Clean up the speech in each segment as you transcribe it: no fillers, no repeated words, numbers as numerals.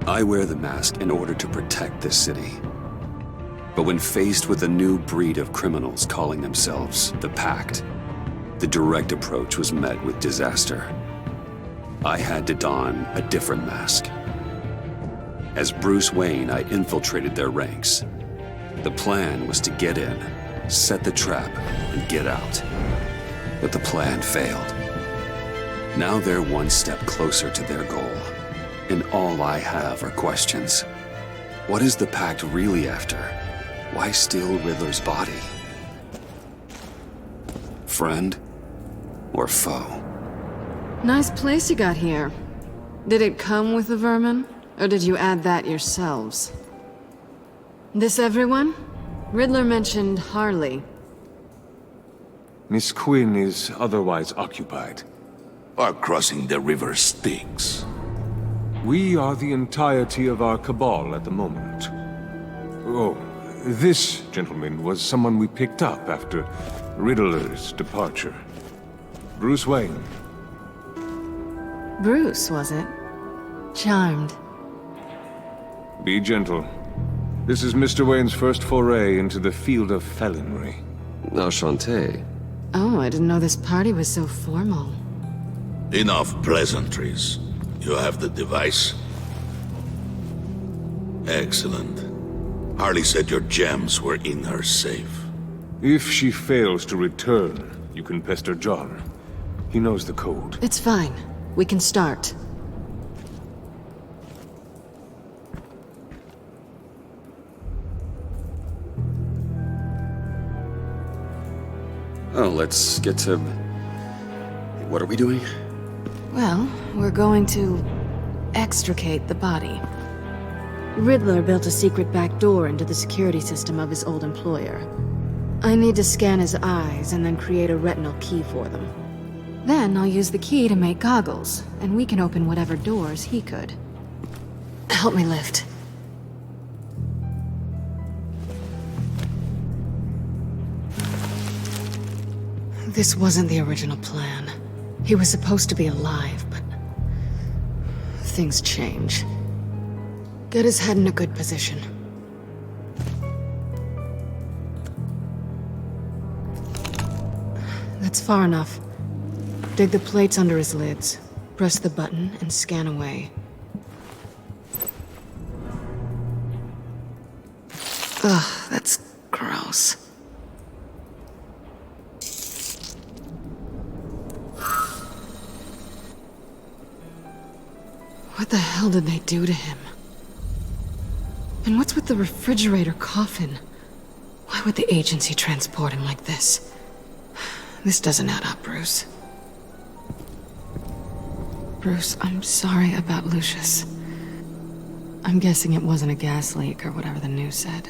I wear the mask in order to protect this city. But when faced with a new breed of criminals calling themselves the Pact, the direct approach was met with disaster. I had to don a different mask. As Bruce Wayne, I infiltrated their ranks. The plan was to get in, set the trap, and get out. But the plan failed. Now they're one step closer to their goal, and all I have are questions. What is the Pact really after? Why steal Riddler's body? Friend or foe? Nice place you got here. Did it come with the vermin? Or did you add that yourselves? This everyone? Riddler mentioned Harley. Miss Quinn is otherwise occupied. Or crossing the river Styx. We are the entirety of our cabal at the moment. Oh, this gentleman was someone we picked up after Riddler's departure. Bruce Wayne. Bruce, was it? Charmed. Be gentle. This is Mr. Wayne's first foray into the field of felonry. Enchanté. Oh, I didn't know this party was so formal. Enough pleasantries. You have the device? Excellent. Harley said your gems were in her safe. If she fails to return, you can pester John. He knows the code. It's fine. We can start. Oh, let's get to... What are we doing? Well, we're going to extricate the body. Riddler built a secret back door into the security system of his old employer. I need to scan his eyes and then create a retinal key for them. Then I'll use the key to make goggles, and we can open whatever doors he could. Help me lift. This wasn't the original plan. He was supposed to be alive, but... things change. Get his head in a good position. That's far enough. Dig the plates under his lids. Press the button and scan away. Ugh, that's gross. What the hell did they do to him? And what's with the refrigerator coffin? Why would the agency transport him like this? This doesn't add up, Bruce. Bruce, I'm sorry about Lucius. I'm guessing it wasn't a gas leak or whatever the news said.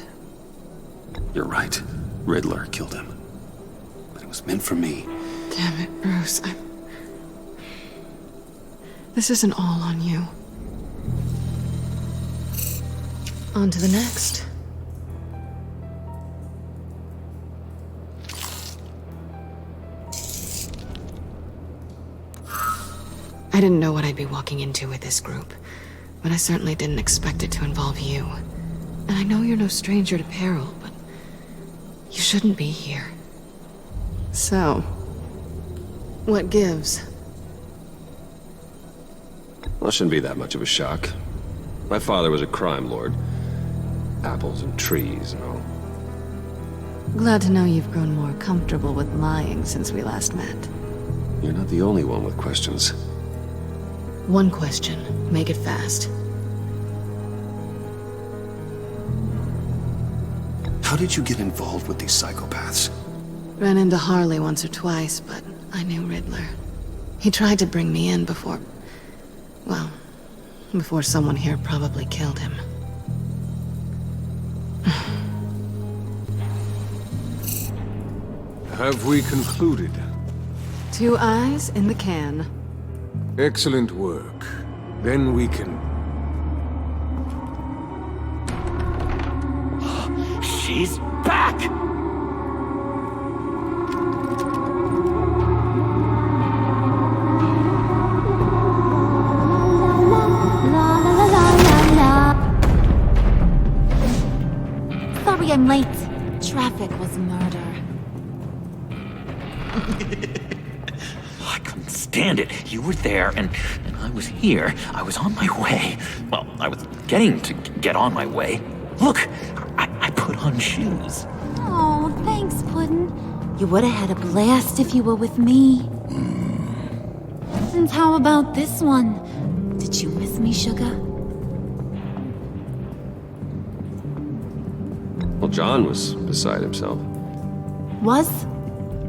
You're right. Riddler killed him. But it was meant for me. Damn it, Bruce. This isn't all on you. On to the next. I didn't know what I'd be walking into with this group, but I certainly didn't expect it to involve you. And I know you're no stranger to peril, but you shouldn't be here. So, what gives? Well, it shouldn't be that much of a shock. My father was a crime lord. Apples and trees and all. Glad to know you've grown more comfortable with lying since we last met. You're not the only one with questions. One question. Make it fast. How did you get involved with these psychopaths? Ran into Harley once or twice, but I knew Riddler. He tried to bring me in before... well, before someone here probably killed him. Have we concluded? 2 eyes in the can. Excellent work. Then we can... She's back! La la la la la la. I'm late. Traffic was murder. I couldn't stand it. You were there, and I was here. I was on my way. Well, I was getting to get on my way. Look, I put on shoes. Oh, thanks, Puddin'. You would have had a blast if you were with me. And how about this one? Did you miss me, sugar? Well, John was beside himself. Was?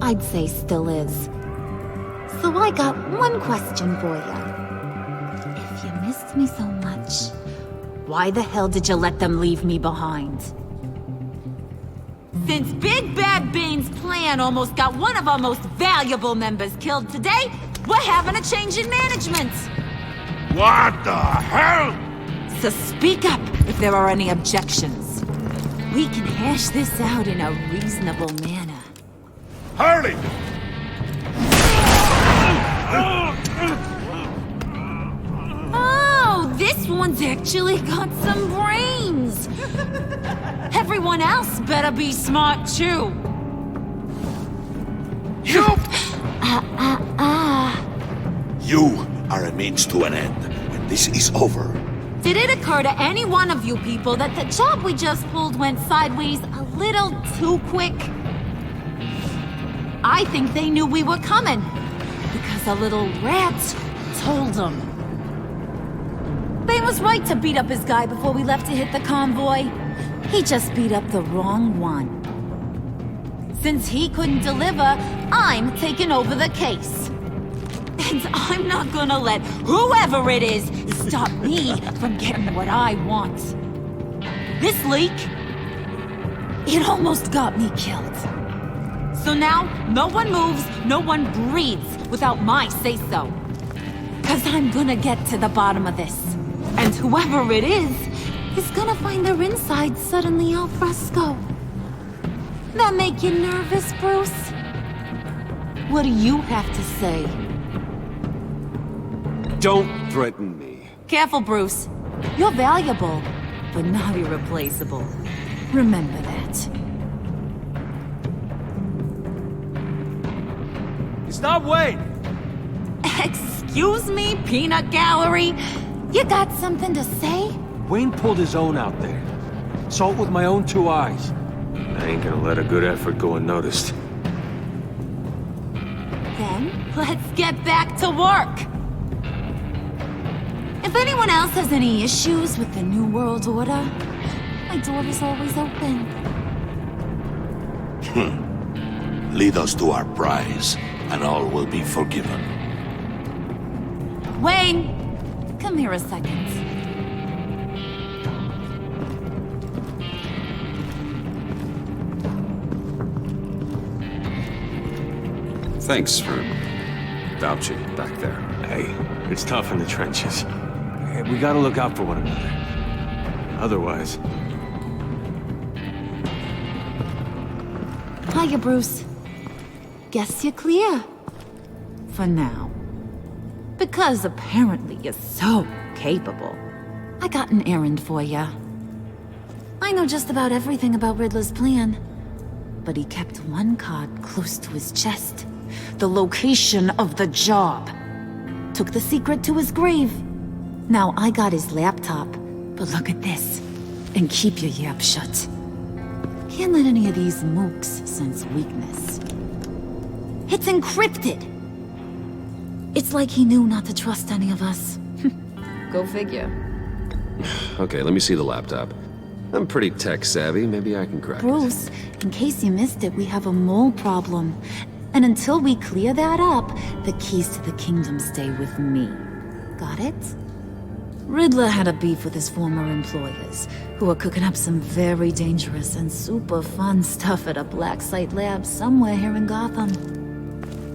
I'd say still is. So I got one question for you. If you missed me so much, why the hell did you let them leave me behind? Since Big Bad Bane's plan almost got one of our most valuable members killed today, we're having a change in management. What the hell? So speak up if there are any objections. We can hash this out in a reasonable manner. Harley! Oh, this one's actually got some brains. Everyone else better be smart too. You! You are a means to an end, and this is over. Did it occur to any one of you people that the job we just pulled went sideways a little too quick? I think they knew we were coming, because a little rat told them. Bane was right to beat up his guy before we left to hit the convoy. He just beat up the wrong one. Since he couldn't deliver, I'm taking over the case. And I'm not gonna let whoever it is stop me from getting what I want. This leak, it almost got me killed. So now, no one moves, no one breathes without my say-so. 'Cause I'm gonna get to the bottom of this. And whoever it is gonna find their insides suddenly al fresco. That make you nervous, Bruce? What do you have to say? Don't threaten me. Careful, Bruce. You're valuable, but not irreplaceable. Remember that. Stop, wait! Excuse me, peanut gallery? You got something to say? Wayne pulled his own out there. Saw it with my own two eyes. I ain't gonna let a good effort go unnoticed. Then, let's get back to work. If anyone else has any issues with the New World Order, my door is always open. Lead us to our prize, and all will be forgiven. Wayne, come here a second. Thanks for vouching back there. Hey, it's tough in the trenches. Hey, we gotta look out for one another. Otherwise... Hiya, Bruce. Guess you're clear. For now. Because apparently you're so capable. I got an errand for ya. I know just about everything about Riddler's plan. But he kept one card close to his chest. The location of the job. Took the secret to his grave. Now I got his laptop. But look at this. And keep your yap shut. Can't let any of these mooks sense weakness. It's encrypted! It's like he knew not to trust any of us. Go figure. Okay, let me see the laptop. I'm pretty tech-savvy. Maybe I can crack it. Bruce, in case you missed it, we have a mole problem. And until we clear that up, the keys to the kingdom stay with me. Got it? Riddler had a beef with his former employers, who were cooking up some very dangerous and super fun stuff at a black site lab somewhere here in Gotham.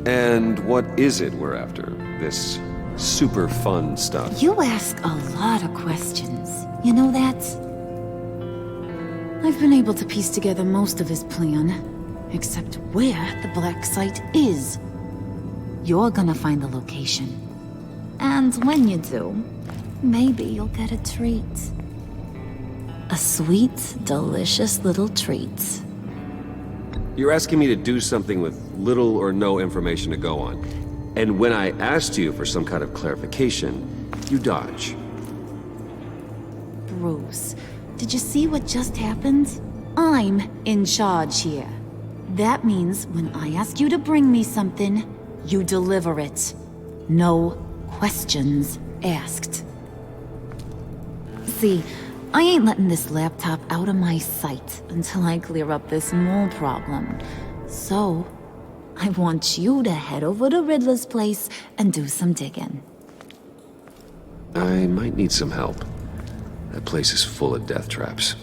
And what is it we're after? This super fun stuff? You ask a lot of questions. You know that? I've been able to piece together most of his plan, except where the black site is. You're gonna find the location. And when you do, maybe you'll get a treat. A sweet, delicious little treat. You're asking me to do something with little or no information to go on. And when I asked you for some kind of clarification, you dodge. Bruce, did you see what just happened? I'm in charge here. That means when I ask you to bring me something, you deliver it. No questions asked. See, I ain't letting this laptop out of my sight until I clear up this mole problem. So, I want you to head over to Riddler's place and do some digging. I might need some help. That place is full of death traps.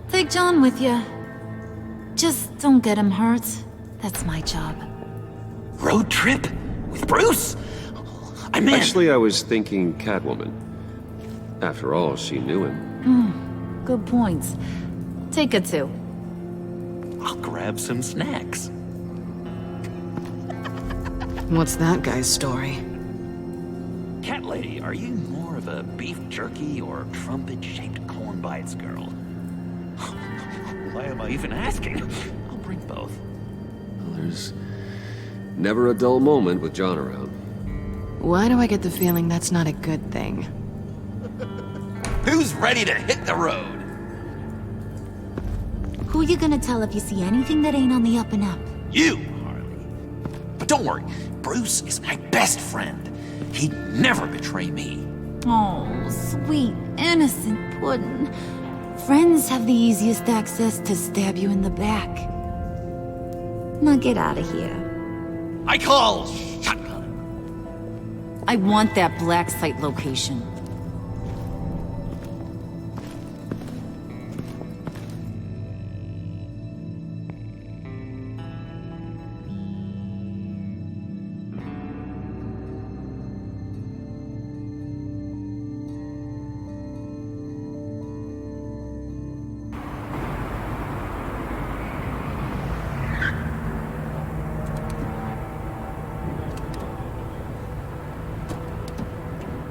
Take John with you. Just don't get him hurt. That's my job. Road trip? With Bruce? I'm in. Actually, I was thinking Catwoman. After all, she knew him. Good point. Take her too. I'll grab some snacks. What's that guy's story? Cat lady, are you more of a beef jerky or trumpet-shaped corn bites girl? Why am I even asking? I'll bring both. Well, there's never a dull moment with John around. Why do I get the feeling that's not a good thing? Who's ready to hit the road? Who you gonna tell if you see anything that ain't on the up and up? You, Harley. But don't worry, Bruce is my best friend. He'd never betray me. Oh, sweet, innocent puddin'. Friends have the easiest access to stab you in the back. Now get out of here. I call shotgun. I want that black site location.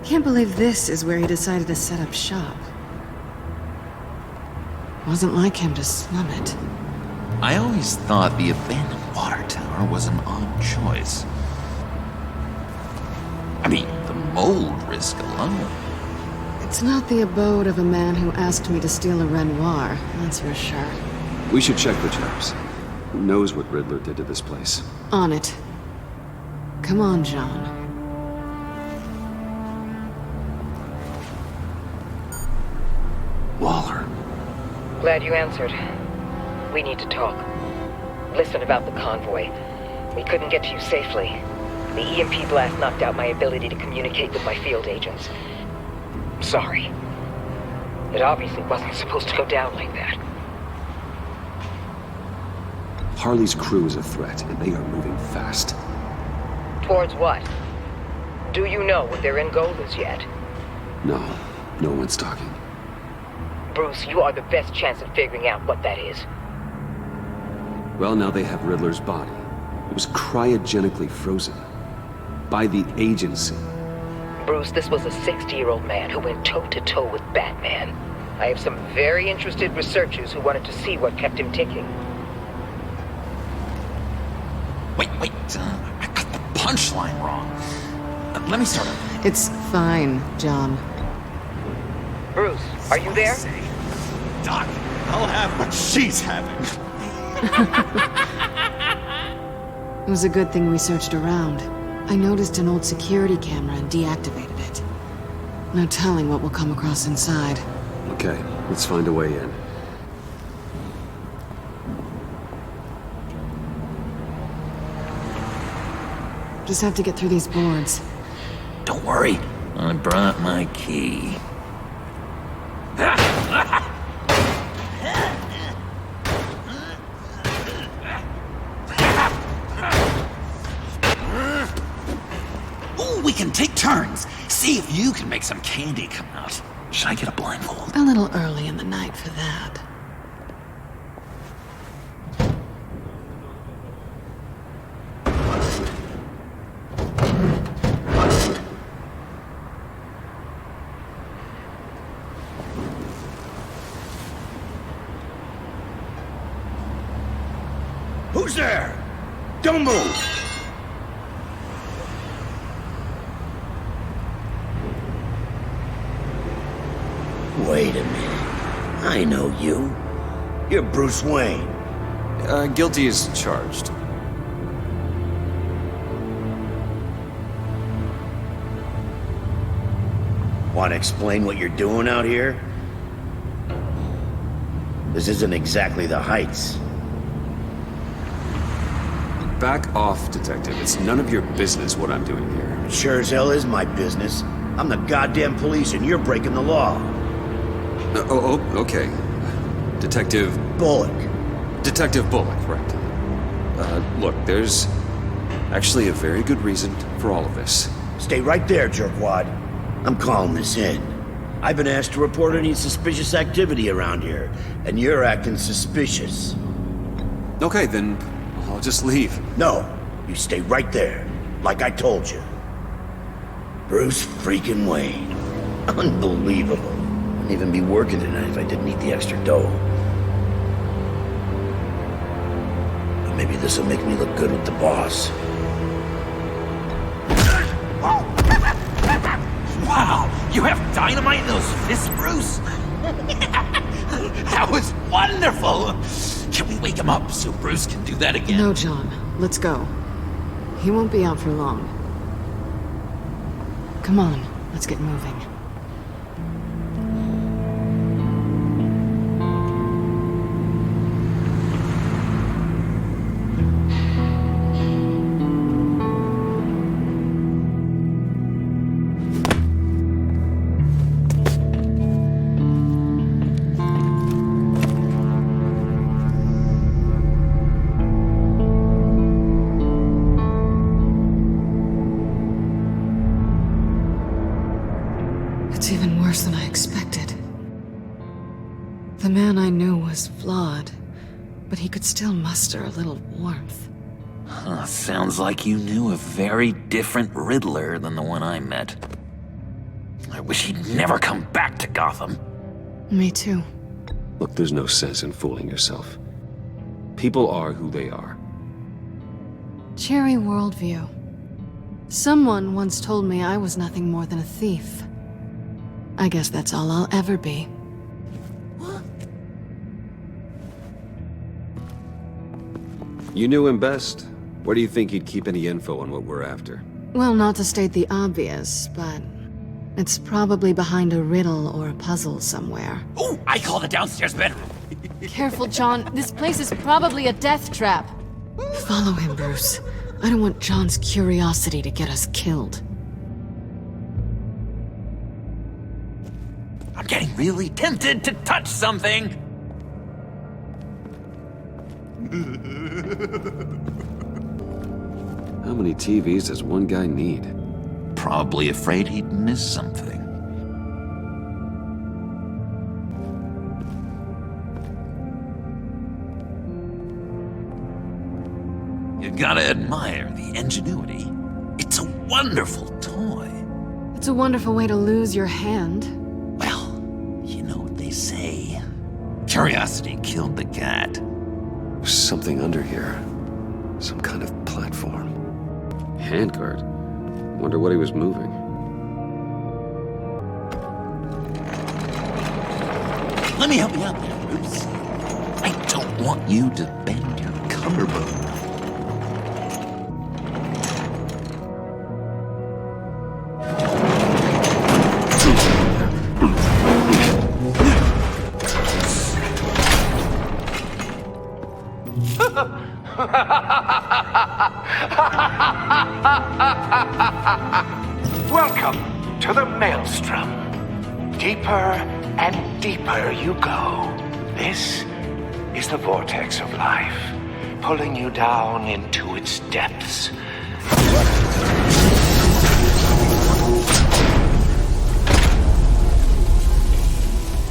Can't believe this is where he decided to set up shop. Wasn't like him to slum it. I always thought the abandoned water tower was an odd choice. I mean, the mold risk alone. It's not the abode of a man who asked me to steal a Renoir, that's for sure. We should check the traps. Who knows what Riddler did to this place? On it. Come on, John. Waller. Glad you answered. We need to talk. Listen about the convoy. We couldn't get to you safely. The EMP blast knocked out my ability to communicate with my field agents. Sorry. It obviously wasn't supposed to go down like that. Harley's crew is a threat, and they are moving fast. Towards what? Do you know what their end goal is yet? No, no one's talking. Bruce, you are the best chance at figuring out what that is. Well, now they have Riddler's body. It was cryogenically frozen. By the agency. Bruce, this was a 60-year-old man who went toe-to-toe with Batman. I have some very interested researchers who wanted to see what kept him ticking. Wait, I got the punchline wrong. Let me start over. It's fine, John. Bruce, are you there? Doc, I'll have what she's having. It was a good thing we searched around. I noticed an old security camera and deactivated it. No telling what we'll come across inside. Okay, let's find a way in. Just have to get through these boards. Don't worry, I brought my key. Ooh, we can take turns. See if you can make some candy come out. Should I get a blindfold? A little early in the night for that. Who's there? Don't move! Wait a minute. I know you. You're Bruce Wayne. Guilty as charged. Want to explain what you're doing out here? This isn't exactly the Heights. Back off, Detective. It's none of your business what I'm doing here. Sure as hell is my business. I'm the goddamn police and you're breaking the law. Okay. Detective... Bullock. Detective Bullock, right. Look, there's actually a very good reason for all of this. Stay right there, jerkwad. I'm calling this in. I've been asked to report any suspicious activity around here, and you're acting suspicious. Okay, then I'll just leave. No, you stay right there, like I told you. Bruce freaking Wayne. Unbelievable. Wouldn't even be working tonight if I didn't need the extra dough. But maybe this'll make me look good with the boss. Wow, you have dynamite in those fists, Bruce? That was wonderful! Can we wake him up so Bruce can do that again? No, John. Let's go. He won't be out for long. Come on, let's get moving. It's even worse than I expected. The man I knew was flawed, but he could still muster a little warmth. Sounds like you knew a very different Riddler than the one I met. I wish he'd never come back to Gotham. Me too. Look, there's no sense in fooling yourself. People are who they are. Cheery worldview. Someone once told me I was nothing more than a thief. I guess that's all I'll ever be. You knew him best. Where do you think he'd keep any info on what we're after? Well, not to state the obvious, but it's probably behind a riddle or a puzzle somewhere. Oh, I call the downstairs bedroom. Careful, John. This place is probably a death trap. Follow him, Bruce. I don't want John's curiosity to get us killed. I'm getting really tempted to touch something. How many TVs does one guy need? Probably afraid he'd miss something. You gotta admire the ingenuity. It's a wonderful toy. It's a wonderful way to lose your hand. Well, you know what they say. Curiosity killed the cat. There's something under here. Some kind of platform. Handguard. Wonder what he was moving. Let me help you out there, Bruce. I don't want you to bend your collarbone. Welcome to the Maelstrom. Deeper and deeper you go. This is the vortex of life, pulling you down into its depths.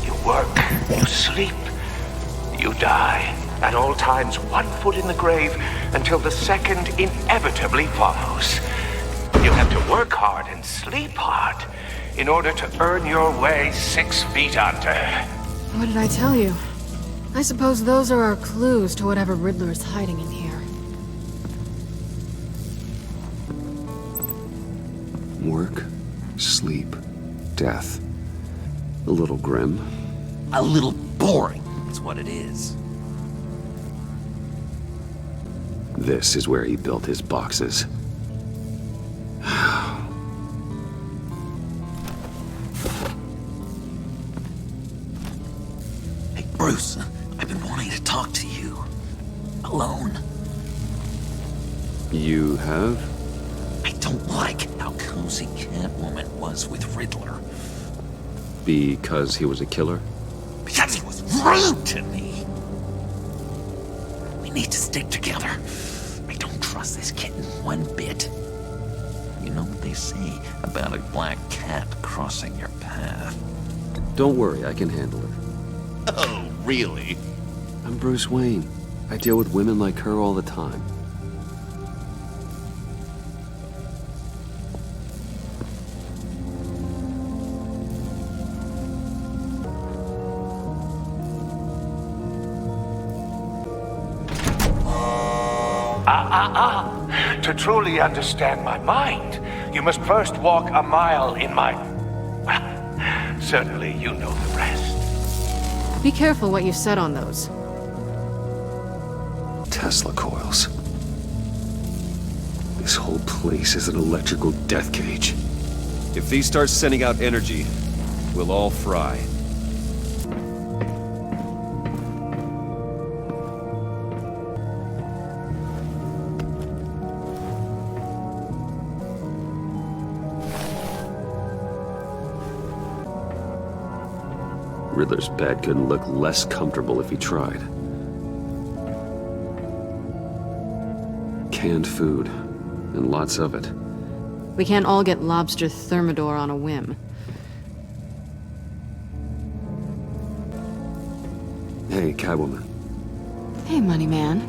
You work, you sleep, you die. At all times, 1 foot in the grave until the second inevitably follows. You have to work hard and sleep hard in order to earn your way 6 feet under. What did I tell you? I suppose those are our clues to whatever Riddler is hiding in here. Work, sleep, death. A little grim. A little boring, is what it is. This is where he built his boxes. Hey, Bruce, I've been wanting to talk to you. Alone. You have? I don't like how cozy Catwoman was with Riddler. Because he was a killer? Because he was rude to me. We need to stick together. I don't trust this kitten one bit. You know what they say about a black cat crossing your path? Don't worry, I can handle her. Oh, really? I'm Bruce Wayne. I deal with women like her all the time. To truly understand my mind, you must first walk a mile in my... Well, certainly you know the rest. Be careful what you set on those. Tesla coils. This whole place is an electrical death cage. If these start sending out energy, we'll all fry. Riddler's bed couldn't look less comfortable if he tried. Canned food, and lots of it. We can't all get lobster thermidor on a whim. Hey, Catwoman. Hey, money man.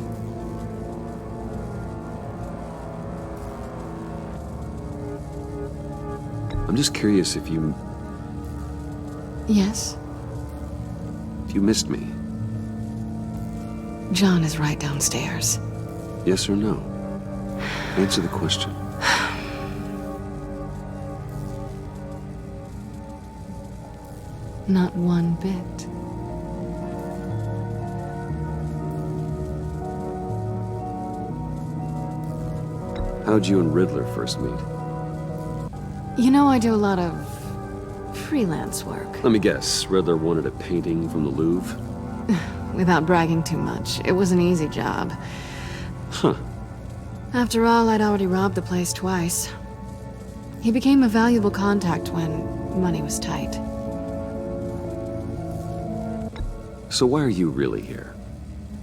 I'm just curious if you Yes? missed me. John is right downstairs. Yes or no? Answer the question. Not one bit. How'd you and Riddler first meet? You know, I do a lot of freelance work. Let me guess, Riddler wanted a painting from the Louvre? Without bragging too much, it was an easy job. Huh. After all, I'd already robbed the place twice. He became a valuable contact when money was tight. So why are you really here?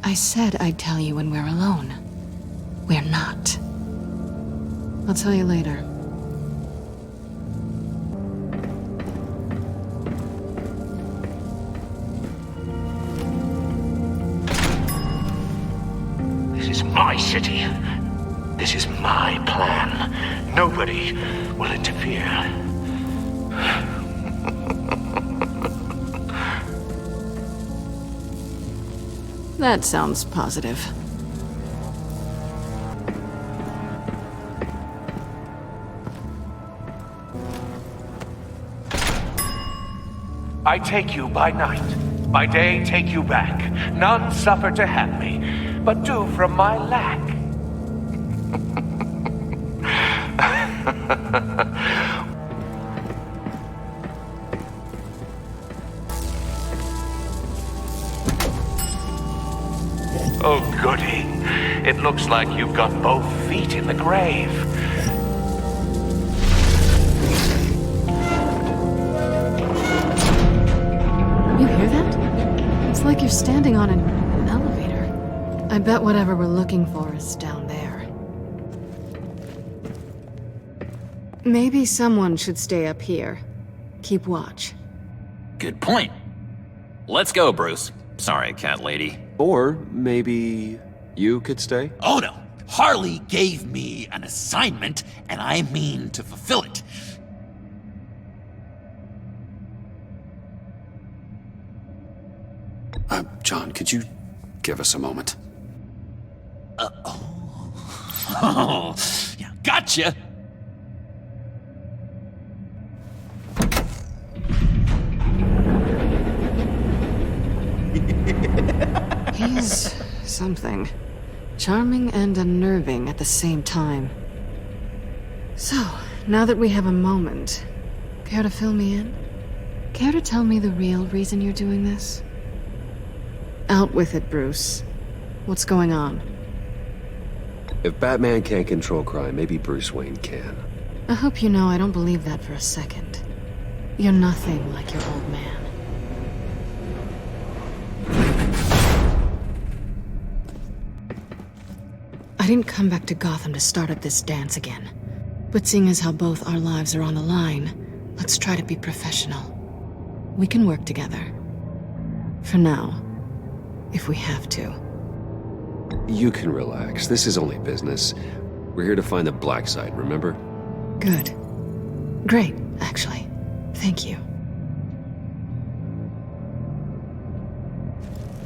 I said I'd tell you when we're alone. We're not. I'll tell you later. This is my city. This is my plan. Nobody will interfere. That sounds positive. I take you by night. By day, take you back. None suffer to have me, but do from my lack. Oh, goody. It looks like you've got both feet in the grave. You hear that? It's like you're standing on an elevator. I bet whatever we're looking for is down there. Maybe someone should stay up here. Keep watch. Good point. Let's go, Bruce. Sorry, cat lady. Or maybe you could stay? Oh no! Harley gave me an assignment, and I mean to fulfill it. John, could you give us a moment? Oh, yeah, gotcha! He's something. Charming and unnerving at the same time. So, now that we have a moment, care to fill me in? Care to tell me the real reason you're doing this? Out with it, Bruce. What's going on? If Batman can't control crime, maybe Bruce Wayne can. I hope you know I don't believe that for a second. You're nothing like your old man. I didn't come back to Gotham to start up this dance again. But seeing as how both our lives are on the line, let's try to be professional. We can work together. For now. If we have to. You can relax. This is only business. We're here to find the black site, remember? Good. Great, actually. Thank you.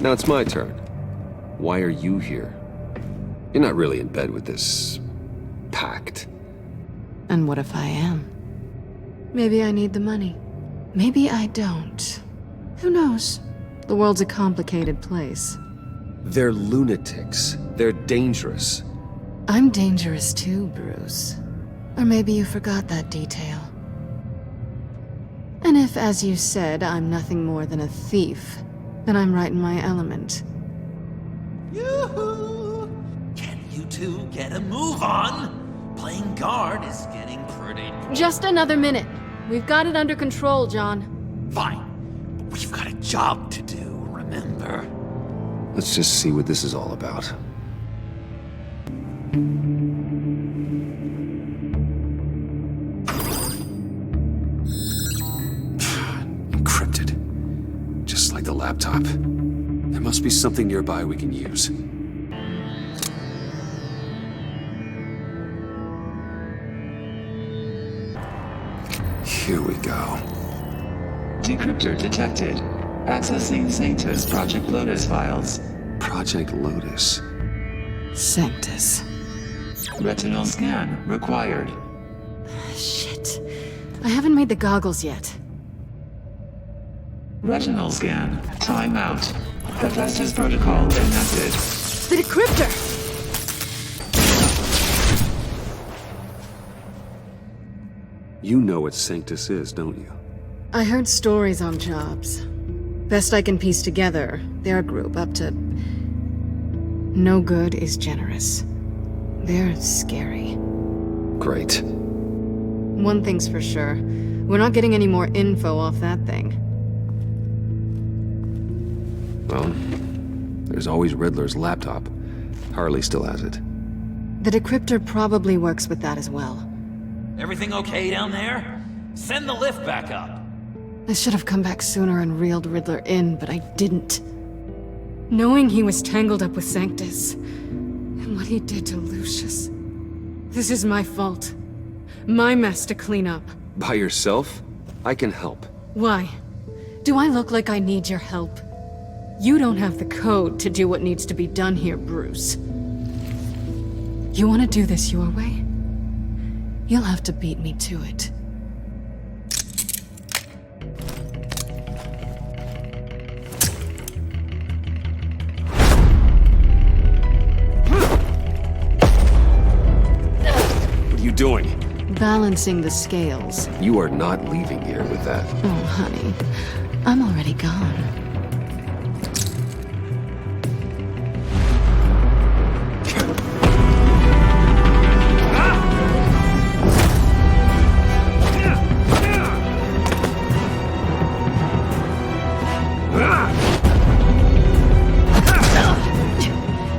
Now it's my turn. Why are you here? You're not really in bed with this pact. And what if I am? Maybe I need the money. Maybe I don't. Who knows? The world's a complicated place. They're lunatics. They're dangerous. I'm dangerous too, Bruce. Or maybe you forgot that detail. And if, as you said, I'm nothing more than a thief, then I'm right in my element. Yoo-hoo! Can you two get a move on? Playing guard is getting pretty... Just another minute. We've got it under control, John. Fine. But we've got a job to do, remember? Let's just see what this is all about. Encrypted. Just like the laptop. There must be something nearby we can use. Here we go. Decryptor detected. Accessing Sanctus Project Lotus files. Project Lotus. Sanctus. Retinal scan required. Shit. I haven't made the goggles yet. Retinal scan. Timeout. Hephaestus protocol enacted. The decryptor! You know what Sanctus is, don't you? I heard stories on jobs. Best I can piece together, they're a group up to... No good is generous. They're scary. Great. One thing's for sure. We're not getting any more info off that thing. Well, there's always Riddler's laptop. Harley still has it. The decryptor probably works with that as well. Everything okay down there? Send the lift back up. I should have come back sooner and reeled Riddler in, but I didn't. Knowing he was tangled up with Sanctus, and what he did to Lucius. This is my fault. My mess to clean up. By yourself? I can help. Why? Do I look like I need your help? You don't have the code to do what needs to be done here, Bruce. You want to do this your way? You'll have to beat me to it. What are you doing? Balancing the scales. You are not leaving here with that. Oh, honey. I'm already gone.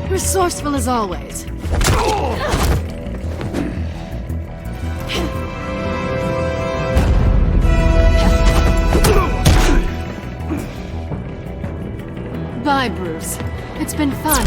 Resourceful as always. Bye, Bruce. It's been fun.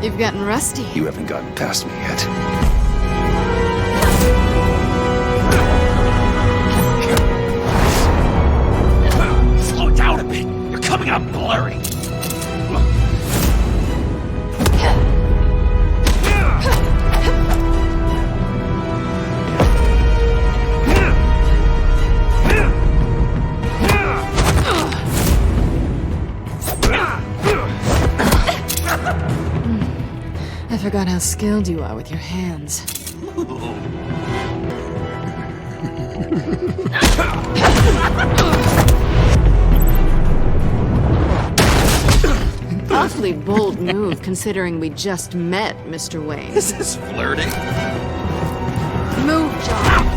You've gotten rusty. You haven't gotten past me yet. forgot how skilled you are with your hands. Awfully bold move, considering we just met, Mr. Wayne. This is flirting. Move, John.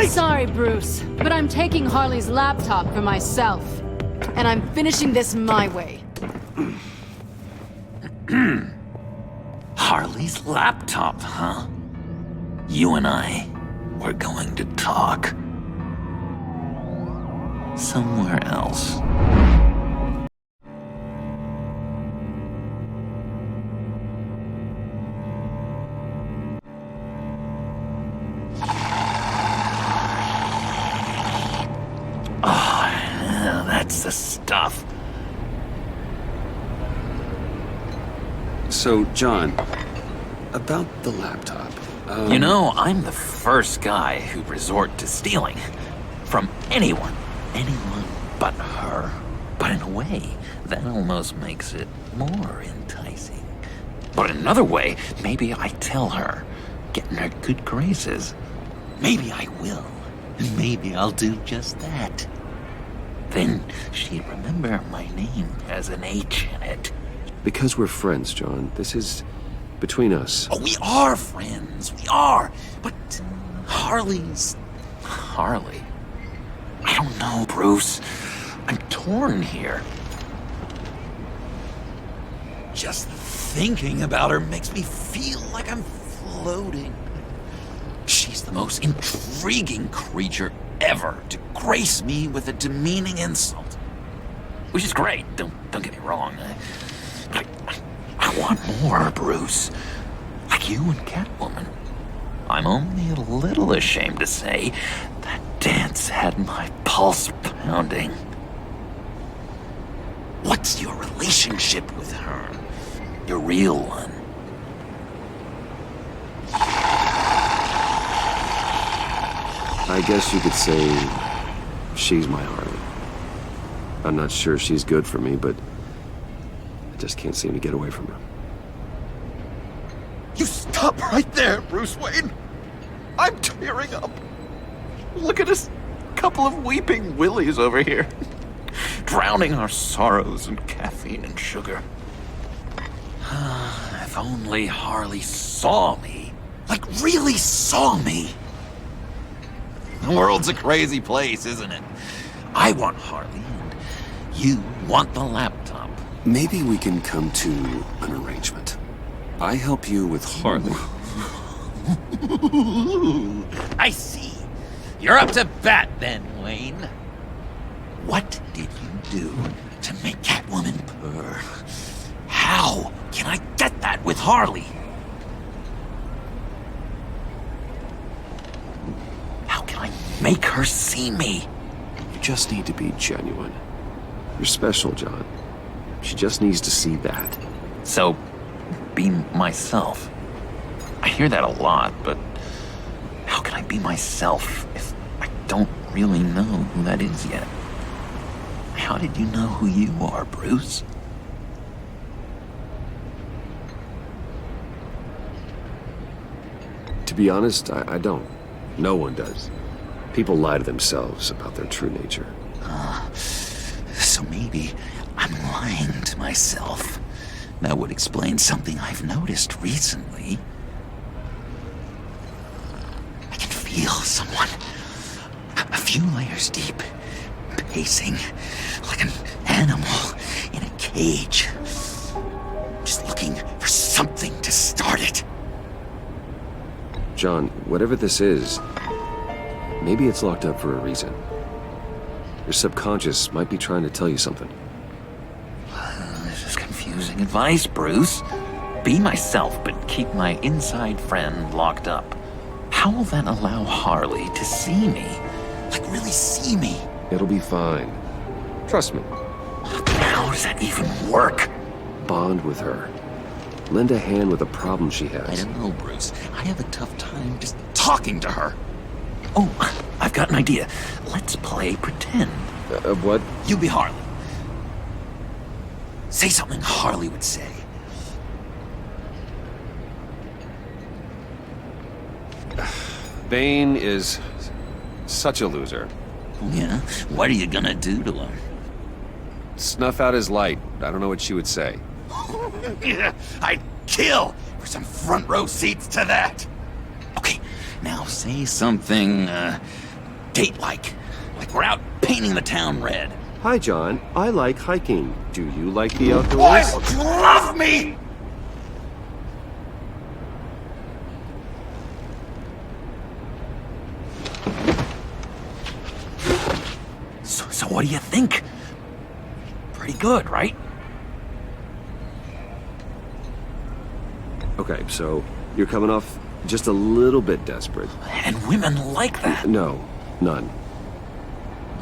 Sorry, Bruce, but I'm taking Harley's laptop for myself. And I'm finishing this my way. Harley's laptop, huh? You and I, we're going to talk. Somewhere else. That's the stuff. So, John, about the laptop. You know, I'm the first guy who'd resort to stealing. From anyone. Anyone but her. But in a way, that almost makes it more enticing. But in another way, maybe I tell her, get in her good graces. Maybe I will. Maybe I'll do just that. Then she'd remember my name has an H in it. Because we're friends, John. This is between us. Oh, we are friends. We are. But Harley's... Harley? I don't know, Bruce. I'm torn here. Just thinking about her makes me feel like I'm floating. She's the most intriguing creature ever to grace me with a demeaning insult. Which is great, don't get me wrong. I want more, Bruce. Like you and Catwoman. I'm only a little ashamed to say that dance had my pulse pounding. What's your relationship with her? Your real one? I guess you could say she's my Harley. I'm not sure she's good for me, but I just can't seem to get away from her. You stop right there, Bruce Wayne. I'm tearing up. Look at us, couple of weeping willies over here. Drowning our sorrows in caffeine and sugar. If only Harley saw me. Like, really saw me. The world's a crazy place, isn't it? I want Harley, and you want the laptop. Maybe we can come to an arrangement. I help you with Harley. I see. You're up to bat then, Wayne. What did you do to make Catwoman purr? How can I get that with Harley? How can I make her see me? You just need to be genuine. You're special, John. She just needs to see that. So, be myself. I hear that a lot, but how can I be myself if I don't really know who that is yet? How did you know who you are, Bruce? To be honest, I don't. No one does. People lie to themselves about their true nature. So maybe I'm lying to myself. That would explain something I've noticed recently. I can feel someone a few layers deep, pacing like an animal in a cage. Just looking for something to start it. John, whatever this is, maybe it's locked up for a reason. Your subconscious might be trying to tell you something. This is confusing advice, Bruce. be myself, but keep my inside friend locked up. How will that allow Harley to see me? Like, really see me? It'll be fine. Trust me. How does that even work? Bond with her. Lend a hand with a problem she has. I don't know, Bruce. I have a tough time just talking to her. Oh, I've got an idea. Let's play pretend. What? You be Harley. Say something Harley would say. Bane is such a loser. Yeah? What are you gonna do to him? Snuff out his light. I don't know what she would say. Yeah, I'd kill for some front row seats to that. Okay, now say something, date-like. Like we're out painting the town red. Hi, John. I like hiking. Do you like the outdoors? Why would you love me? So what do you think? Pretty good, right? Okay, so you're coming off just a little bit desperate. And women like that. No, none.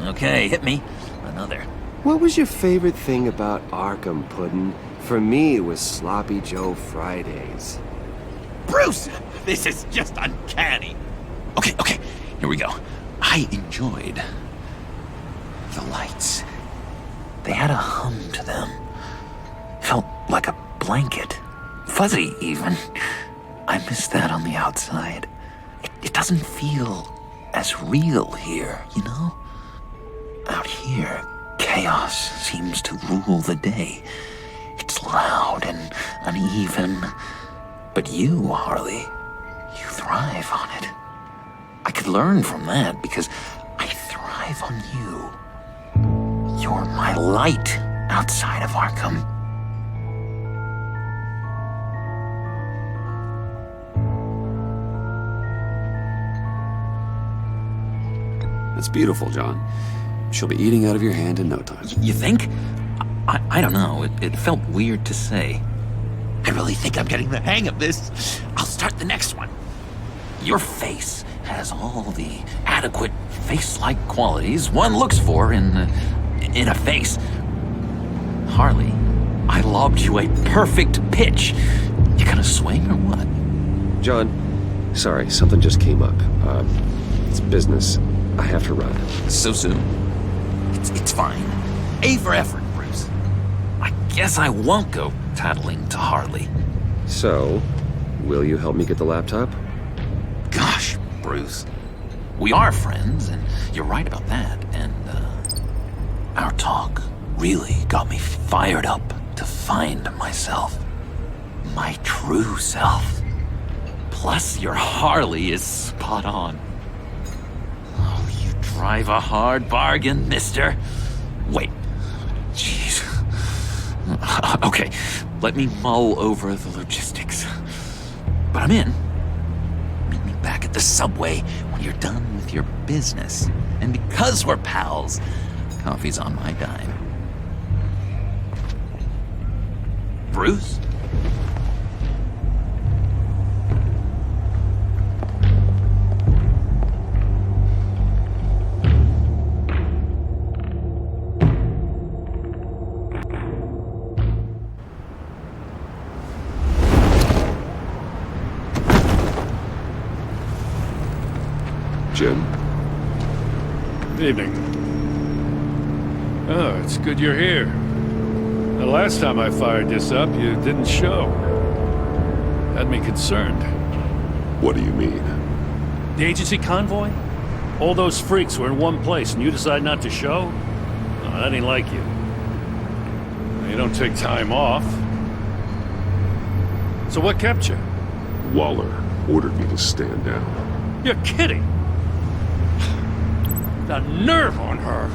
Okay, hit me. Another. What was your favorite thing about Arkham, Puddin'? For me, it was Sloppy Joe Fridays. Bruce! This is just uncanny. Okay, here we go. I enjoyed the lights. They had a hum to them. Felt like a blanket. Fuzzy, even. I miss that on the outside. It doesn't feel as real here, you know? Out here, chaos seems to rule the day. It's loud and uneven. But you, Harley, you thrive on it. I could learn from that because I thrive on you. You're my light outside of Arkham. That's beautiful, John. She'll be eating out of your hand in no time. You think? I don't know. It felt weird to say. I really think I'm getting the hang of this. I'll start the next one. Your face has all the adequate face-like qualities one looks for in a face. Harley, I lobbed you a perfect pitch. You gonna swing or what? John, sorry, something just came up. It's business. I have to run. So soon? It's fine. A for effort, Bruce. I guess I won't go tattling to Harley. So, will you help me get the laptop? Gosh, Bruce. We are friends, and you're right about that. And, our talk really got me fired up to find myself. My true self. Plus, your Harley is spot on. Oh, you drive a hard bargain, mister. Wait. Jeez. Okay, let me mull over the logistics. But I'm in. Meet me back at the subway when you're done with your business. And because we're pals, coffee's on my dime. Bruce? Jim? Good evening. Oh, it's good you're here. The last time I fired this up, you didn't show. Had me concerned. What do you mean? The agency convoy? All those freaks were in one place and you decide not to show? Oh, that ain't like you. You don't take time off. So what kept you? Waller ordered me to stand down. You're kidding! The nerve on her!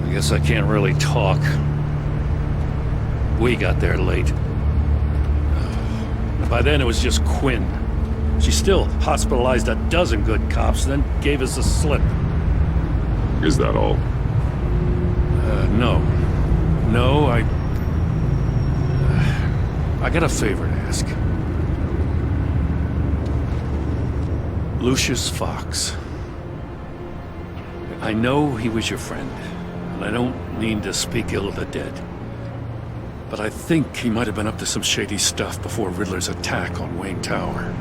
I guess I can't really talk. We got there late. By then it was just Quinn. She still hospitalized a dozen good cops, then gave us a slip. Is that all? No. No, I got a favor to ask. Lucius Fox. I know he was your friend, and I don't mean to speak ill of the dead. But I think he might have been up to some shady stuff before Riddler's attack on Wayne Tower.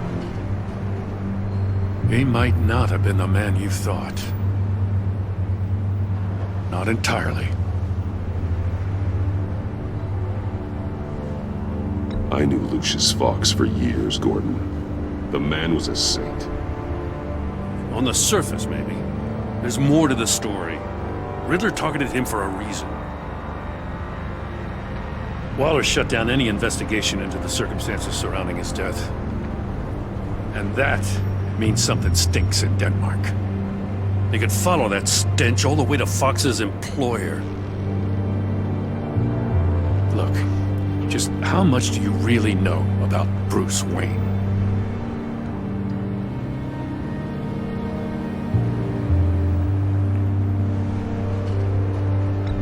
He might not have been the man you thought. Not entirely. I knew Lucius Fox for years, Gordon. The man was a saint. On the surface, maybe. There's more to the story. Riddler targeted him for a reason. Waller shut down any investigation into the circumstances surrounding his death. And that means something stinks in Denmark. They could follow that stench all the way to Fox's employer. Look, just how much do you really know about Bruce Wayne?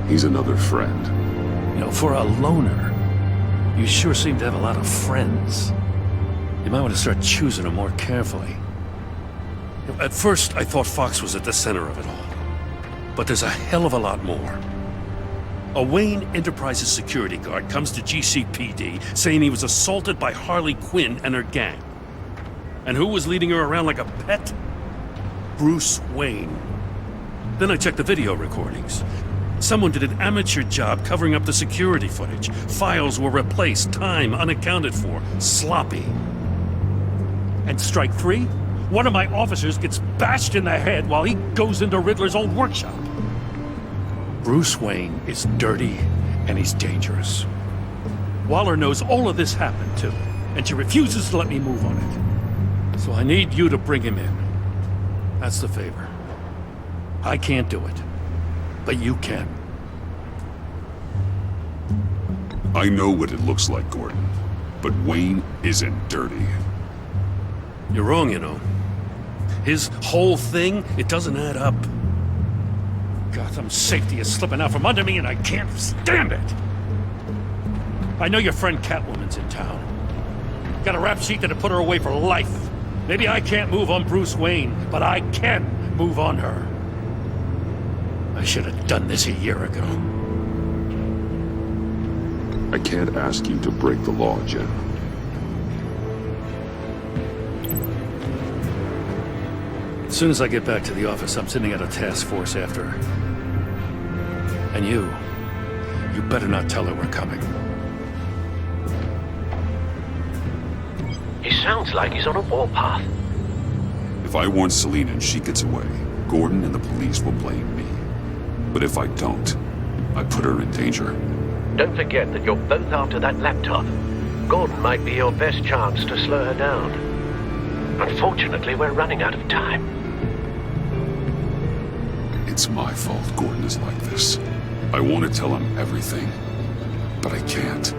He's another friend. You know, for a loner, you sure seem to have a lot of friends. You might want to start choosing them more carefully. At first, I thought Fox was at the center of it all. But there's a hell of a lot more. A Wayne Enterprises security guard comes to GCPD saying he was assaulted by Harley Quinn and her gang. And who was leading her around like a pet? Bruce Wayne. Then I checked the video recordings. Someone did an amateur job covering up the security footage. Files were replaced, time unaccounted for, sloppy. And strike three? One of my officers gets bashed in the head while he goes into Riddler's old workshop. Bruce Wayne is dirty and he's dangerous. Waller knows all of this happened too, and she refuses to let me move on it. So I need you to bring him in. That's the favor. I can't do it, but you can. I know what it looks like, Gordon, but Wayne isn't dirty. You're wrong, you know. His whole thing, it doesn't add up. Gotham's safety is slipping out from under me and I can't stand it! I know your friend Catwoman's in town. Got a rap sheet that'll put her away for life. Maybe I can't move on Bruce Wayne, but I can move on her. I should have done this a year ago. I can't ask you to break the law, Jim. As soon as I get back to the office, I'm sending out a task force after her. And you better not tell her we're coming. He sounds like he's on a warpath. If I warn Selina and she gets away, Gordon and the police will blame me. But if I don't, I put her in danger. Don't forget that you're both after that laptop. Gordon might be your best chance to slow her down. Unfortunately, we're running out of time. It's my fault Gordon is like this. I want to tell him everything, but I can't.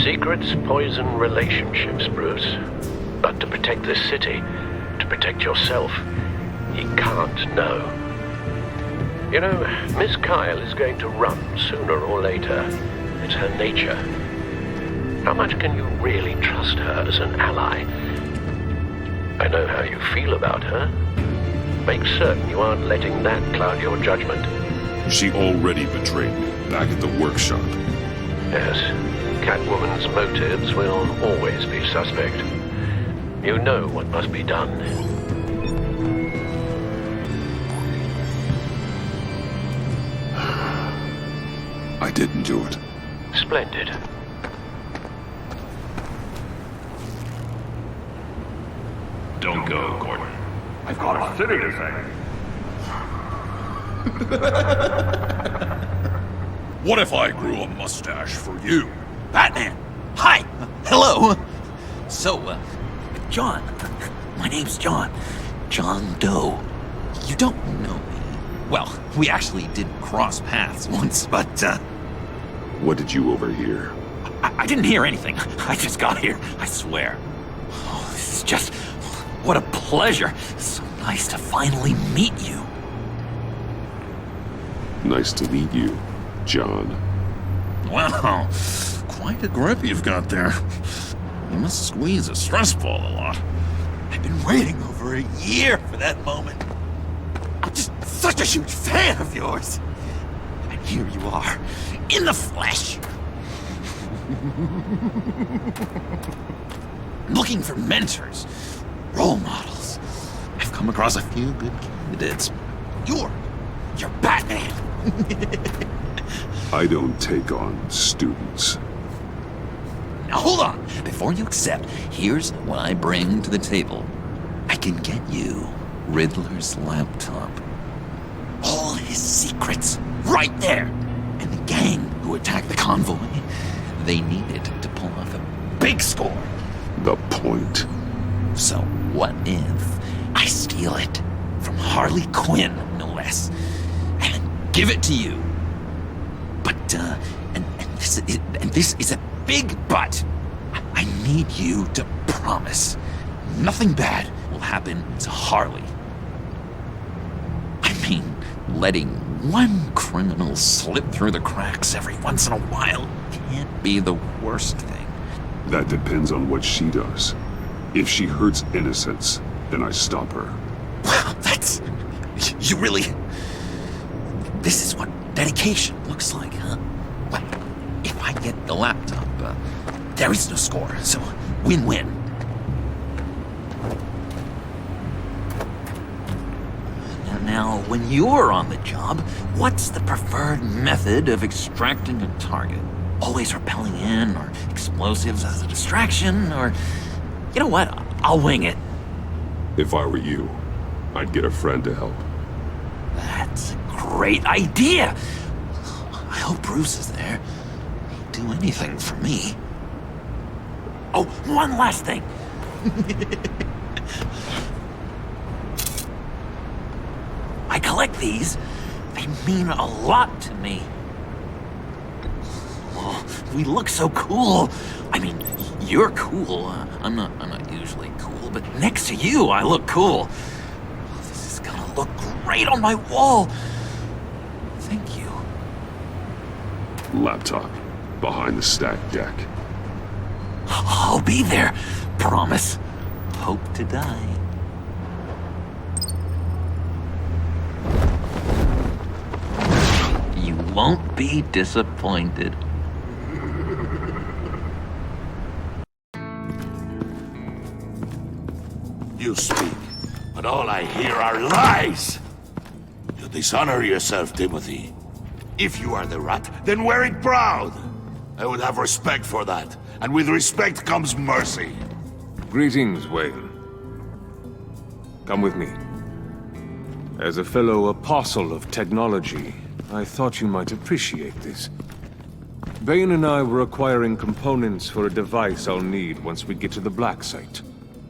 Secrets poison relationships, Bruce. But to protect this city, to protect yourself, he can't know. You know, Miss Kyle is going to run sooner or later. It's her nature. How much can you really trust her as an ally? I know how you feel about her. Make certain you aren't letting that cloud your judgment. She already betrayed me back at the workshop. Yes, Catwoman's motives will always be suspect. You know what must be done. I didn't do it. Splendid. Don't go, Gordon. I've got a city to save. What if I grew a mustache for you? Batman! Hi! Hello! So, John. My name's John. John Doe. You don't know me. Well, we actually did cross paths once, but, What did you overhear? I didn't hear anything. I just got here, I swear. Oh, this is just... What a pleasure. So nice to finally meet you. Nice to meet you, John. Well, quite a grip you've got there. You must squeeze a stress ball a lot. I've been waiting over a year for that moment. I'm just such a huge fan of yours. And here you are, in the flesh. Looking for mentors, role models. I've come across a few good candidates. You're Batman. I don't take on students. Now hold on. Before you accept, here's what I bring to the table. I can get you Riddler's laptop. All his secrets, right there. And the gang who attacked the convoy, they needed to pull off a big score. The point. So what if I steal it from Harley Quinn, no less, and give it to you? But, and this is a big but. I need you to promise nothing bad will happen to Harley. I mean, letting one criminal slip through the cracks every once in a while can't be the worst thing. That depends on what she does. If she hurts innocents, then I stop her. Wow, that's... You really... This is what dedication looks like, huh? Well, if I get the laptop, there is no score, so win-win. Now, when you're on the job, what's the preferred method of extracting a target? Always rappelling in, or explosives as a distraction, or... You know what? I'll wing it. If I were you, I'd get a friend to help. That's a great idea! I hope Bruce is there. He'd do anything for me. Oh, one last thing! I collect these. They mean a lot to me. Oh, we look so cool. I mean, you're cool. I'm not usually cool, but next to you, I look cool. Oh, this is gonna look great on my wall. Thank you. Laptop. Behind the stacked deck. I'll be there. Promise. Hope to die. You won't be disappointed. You speak, but all I hear are lies! You dishonor yourself, Timothy. If you are the rat, then wear it proud! I would have respect for that, and with respect comes mercy. Greetings, Wayne. Come with me. As a fellow apostle of technology, I thought you might appreciate this. Bane and I were acquiring components for a device I'll need once we get to the Black Site.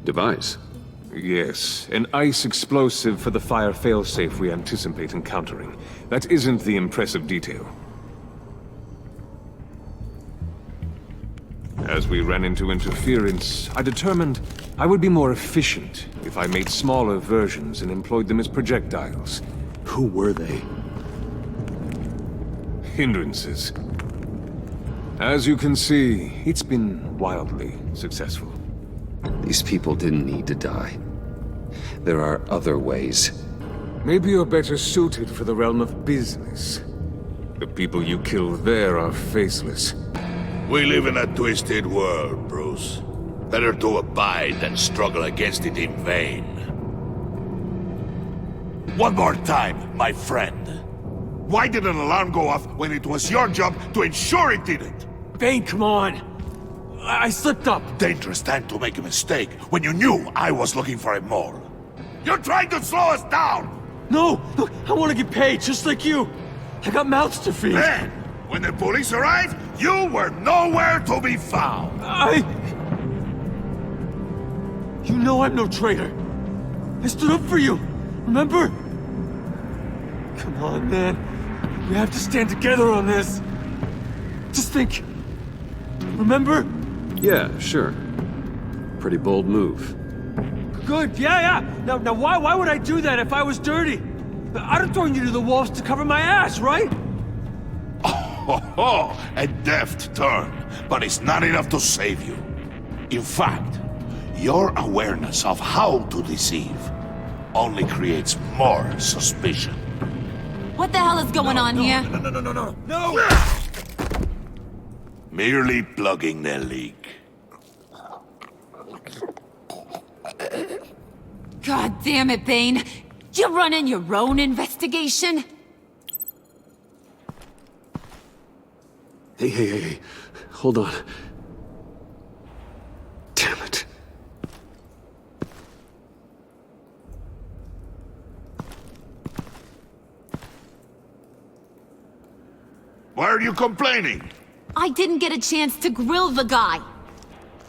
Device? Yes, an ice explosive for the fire failsafe we anticipate encountering. That isn't the impressive detail. As we ran into interference, I determined I would be more efficient if I made smaller versions and employed them as projectiles. Who were they? Hindrances. As you can see, it's been wildly successful. These people didn't need to die. There are other ways. Maybe you're better suited for the realm of business. The people you kill there are faceless. We live in a twisted world, Bruce. Better to abide than struggle against it in vain. One more time, my friend. Why did an alarm go off when it was your job to ensure it didn't? Bane, come on! I slipped up! Dangerous time to make a mistake when you knew I was looking for a mole. You're trying to slow us down! No! Look, I want to get paid, just like you! I got mouths to feed! Then, when the police arrived, you were nowhere to be found! You know I'm no traitor! I stood up for you, remember? Come on, man. We have to stand together on this. Just think. Remember? Yeah, sure. Pretty bold move. Good, yeah. Now why would I do that if I was dirty? I'd have thrown you to the wolves to cover my ass, right? Ho ho! A deft turn, but it's not enough to save you. In fact, your awareness of how to deceive only creates more suspicion. What the hell is going on here? No! Merely plugging the leak. God damn it, Bane. You're running your own investigation? Hey. Hold on. Damn it. Why are you complaining? I didn't get a chance to grill the guy.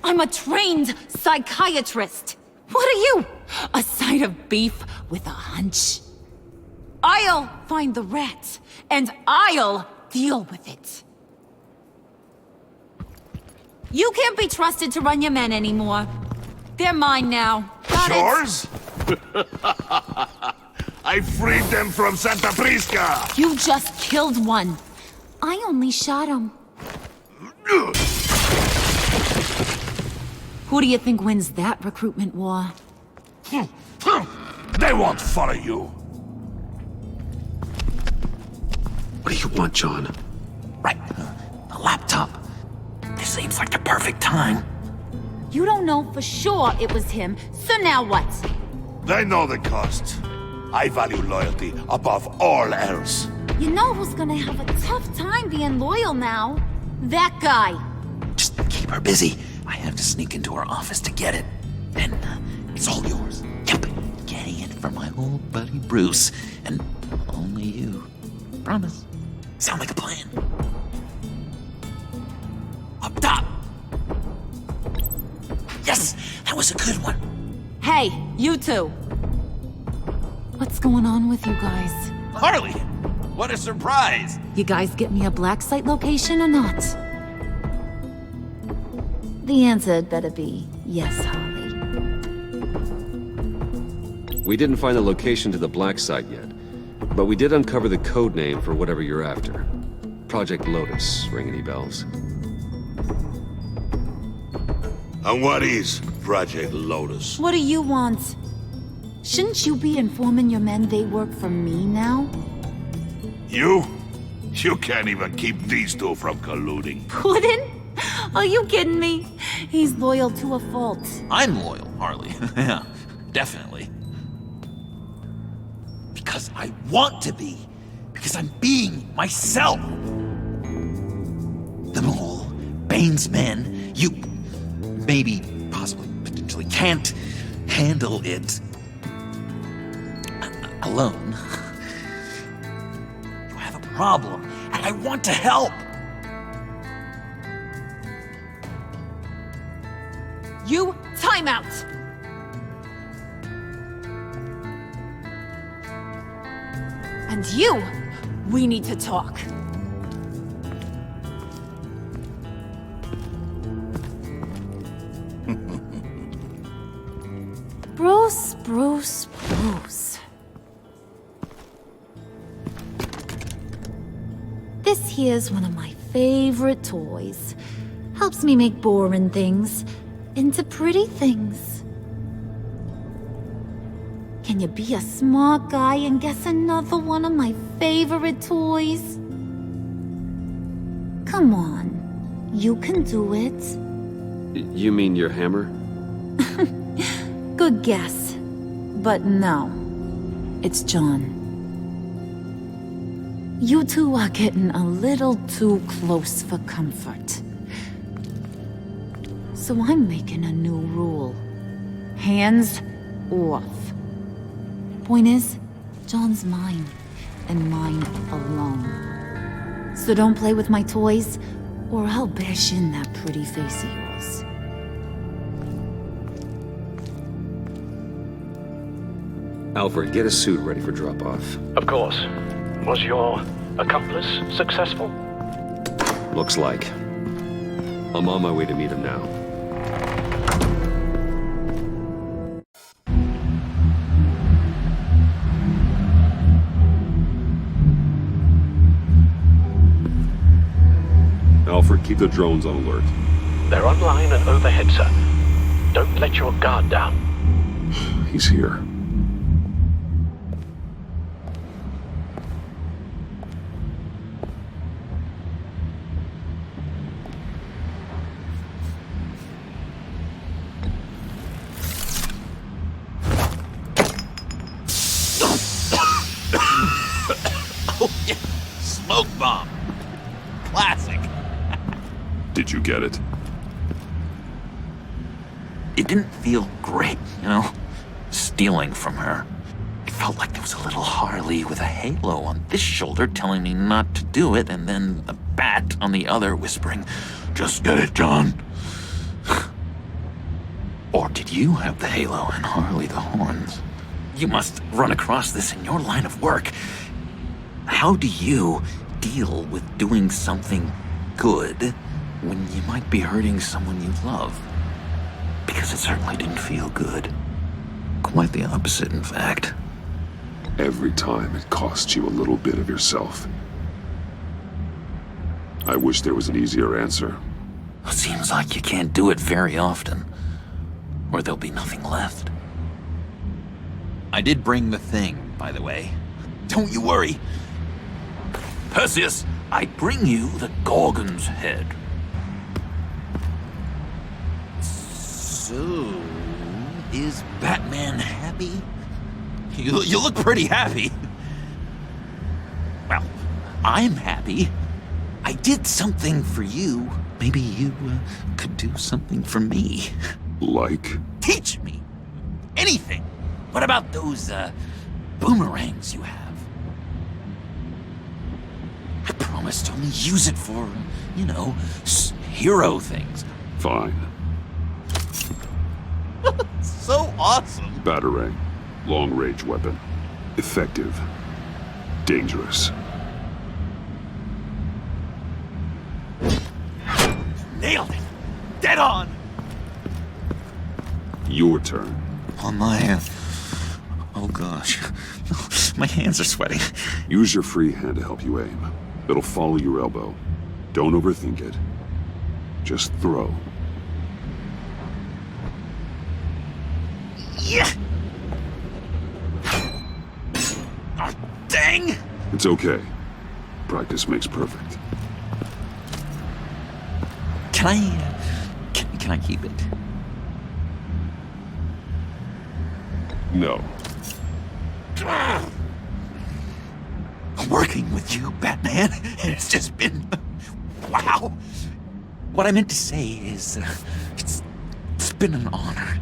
I'm a trained psychiatrist. What are you? A side of beef with a hunch? I'll find the rat, and I'll deal with it. You can't be trusted to run your men anymore. They're mine now. Got it? Yours? I freed them from Santa Prisca! You just killed one. I only shot him. Who do you think wins that recruitment war? They won't follow you. What do you want, John? Right. A laptop. This seems like the perfect time. You don't know for sure it was him, so now what? They know the cost. I value loyalty above all else. You know who's gonna have a tough time being loyal now? That guy. Just keep her busy. I have to sneak into her office to get it. And it's all yours. Yep. Getting it from my old buddy Bruce. And only you. Promise. Sound like a plan? Up top! Yes! That was a good one. Hey, you two. What's going on with you guys? Harley! What a surprise! You guys get me a black site location or not? The answer had better be yes, Harley. We didn't find the location to the black site yet, but we did uncover the code name for whatever you're after. Project Lotus. Ring any bells? And what is Project Lotus? What do you want? Shouldn't you be informing your men they work for me now? You? You can't even keep these two from colluding. Puddin'? Are you kidding me? He's loyal to a fault. I'm loyal, Harley. Yeah, definitely. Because I want to be. Because I'm being myself. The mole, Bane's men, you maybe, possibly, potentially can't handle it alone. You have a problem, and I want to help. You, time out! And you, we need to talk. Bruce. This here's one of my favorite toys. Helps me make boring things into pretty things. Can you be a smart guy and guess another one of my favorite toys? Come on, you can do it. You mean your hammer? Good guess. But no, it's John. You two are getting a little too close for comfort. So I'm making a new rule. Hands off. Point is, John's mine, and mine alone. So don't play with my toys, or I'll bash in that pretty face of yours. Alfred, get a suit ready for drop-off. Of course. Was your accomplice successful? Looks like. I'm on my way to meet him now. Keep the drones on alert. They're online and overhead, sir. Don't let your guard down. He's here. Oh, yeah. Smoke bomb. Classic. Did you get it? It didn't feel great, you know? Stealing from her. It felt like there was a little Harley with a halo on this shoulder telling me not to do it, and then a bat on the other whispering, "Just get it, John." Or did you have the halo and Harley the horns? You must run across this in your line of work. How do you deal with doing something good when you might be hurting someone you love? Because it certainly didn't feel good. Quite the opposite, in fact. Every time it costs you a little bit of yourself. I wish there was an easier answer. It seems like you can't do it very often, or there'll be nothing left. I did bring the thing, by the way. Don't you worry. Perseus, I bring you the Gorgon's head. So, is Batman happy? You look pretty happy. Well, I'm happy. I did something for you. Maybe you could do something for me. Like? Teach me. Anything. What about those, boomerangs you have? I promise to only use it for, you know, hero things. Fine. So awesome. Batarang. Long-range weapon. Effective. Dangerous. Nailed it. Dead on. Your turn. On my, oh gosh. My hands are sweating. Use your free hand to help you aim. It'll follow your elbow. Don't overthink it. Just throw. Yeah. Oh, dang. It's okay. Practice makes perfect. Can I, can I keep it? No. Working with you, Batman, it's just been, wow. What I meant to say is, it's been an honor.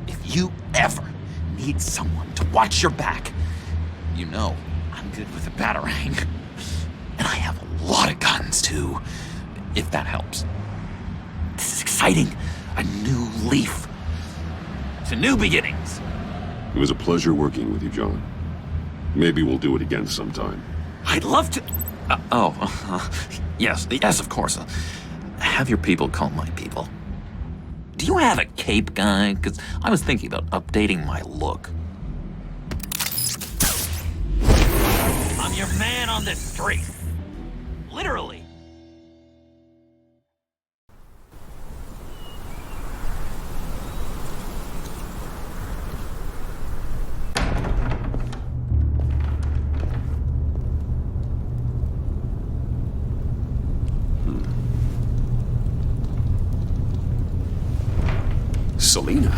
If you ever need someone to watch your back, you know I'm good with a batarang. And I have a lot of guns, too, if that helps. This is exciting. A new leaf. To new beginnings. It was a pleasure working with you, John. Maybe we'll do it again sometime. I'd love to... yes, of course. Have your people call my people. Do you have a cape, guy? Because I was thinking about updating my look. I'm your man on the street. Literally. Selina?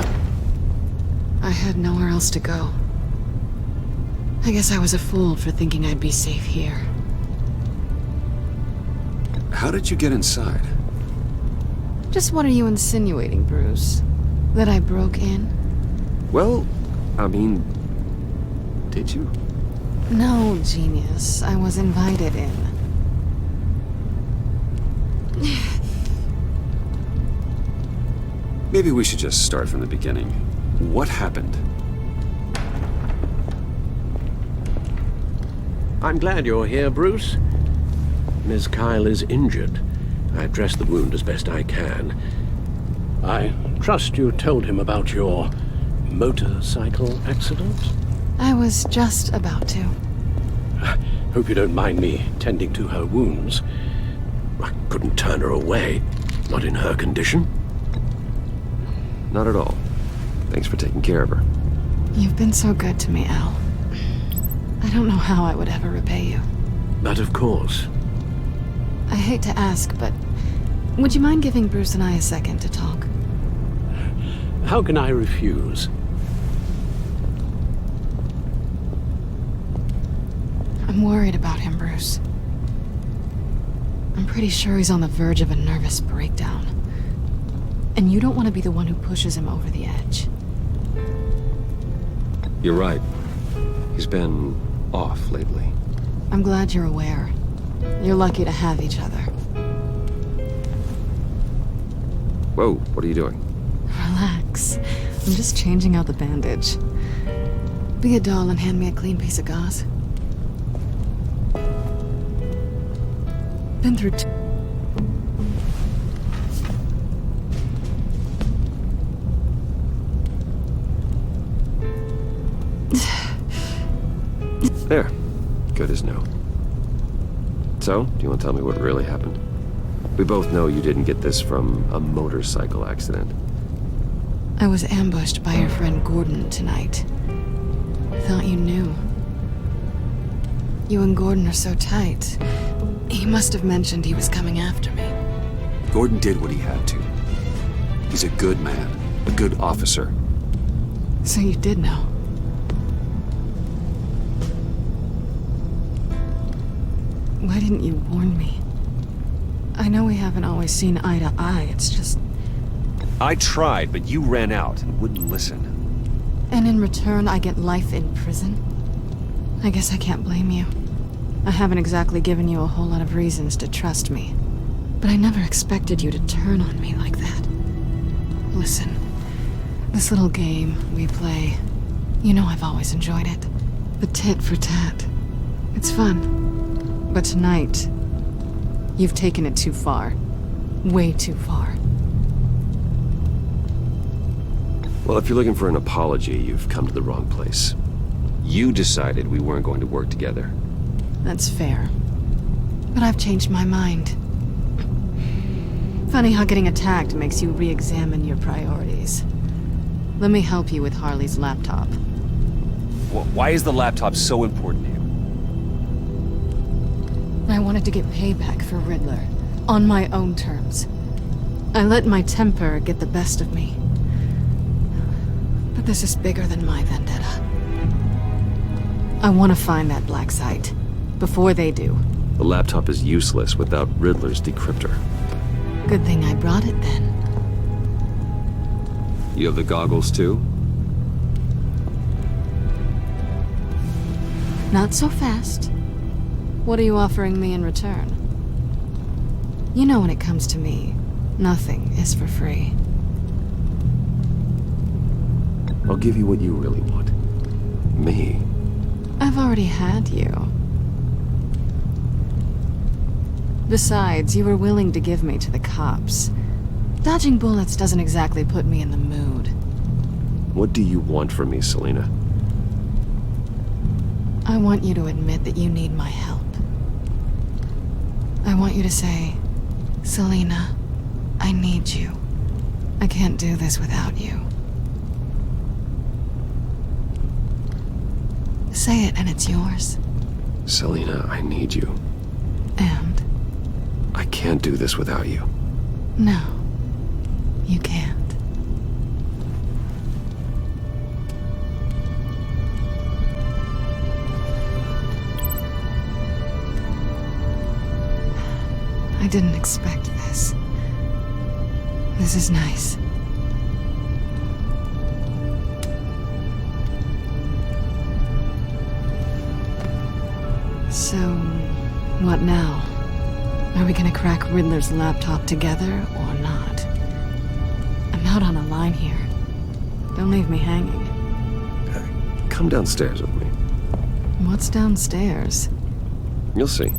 I had nowhere else to go. I guess I was a fool for thinking I'd be safe here. How did you get inside? Just what are you insinuating, Bruce? That I broke in? Well, I mean, did you? No, genius. I was invited in. Maybe we should just start from the beginning. What happened? I'm glad you're here, Bruce. Ms. Kyle is injured. I've dressed the wound as best I can. I trust you told him about your motorcycle accident? I was just about to. Hope you don't mind me tending to her wounds. I couldn't turn her away. Not in her condition. Not at all. Thanks for taking care of her. You've been so good to me, Al. I don't know how I would ever repay you. But of course. I hate to ask, but would you mind giving Bruce and I a second to talk? How can I refuse? I'm worried about him, Bruce. I'm pretty sure he's on the verge of a nervous breakdown. And you don't want to be the one who pushes him over the edge. You're right. He's been off lately. I'm glad you're aware. You're lucky to have each other. Whoa, what are you doing? Relax. I'm just changing out the bandage. Be a doll and hand me a clean piece of gauze. Been through There. Good as new. So, do you want to tell me what really happened? We both know you didn't get this from a motorcycle accident. I was ambushed by your friend Gordon tonight. Thought you knew. You and Gordon are so tight. He must have mentioned he was coming after me. Gordon did what he had to. He's a good man, a good officer. So you did know. Why didn't you warn me? I know we haven't always seen eye to eye, it's just... I tried, but you ran out and wouldn't listen. And in return, I get life in prison? I guess I can't blame you. I haven't exactly given you a whole lot of reasons to trust me. But I never expected you to turn on me like that. Listen, this little game we play, you know I've always enjoyed it. The tit for tat. It's fun. But tonight, you've taken it too far. Way too far. Well, if you're looking for an apology, you've come to the wrong place. You decided we weren't going to work together. That's fair. But I've changed my mind. Funny how getting attacked makes you re-examine your priorities. Let me help you with Harley's laptop. Why is the laptop so important to you? I wanted to get payback for Riddler, on my own terms. I let my temper get the best of me. But this is bigger than my vendetta. I want to find that black site, before they do. The laptop is useless without Riddler's decryptor. Good thing I brought it then. You have the goggles too? Not so fast. What are you offering me in return? You know when it comes to me, nothing is for free. I'll give you what you really want. Me. I've already had you. Besides, you were willing to give me to the cops. Dodging bullets doesn't exactly put me in the mood. What do you want from me, Selina? I want you to admit that you need my help. I want you to say, Selina, I need you. I can't do this without you. Say it and it's yours. Selina, I need you. And? I can't do this without you. No, you can't. I didn't expect this. This is nice. So, what now? Are we gonna crack Riddler's laptop together or not? I'm out on a line here. Don't leave me hanging. Come downstairs with me. What's downstairs? You'll see.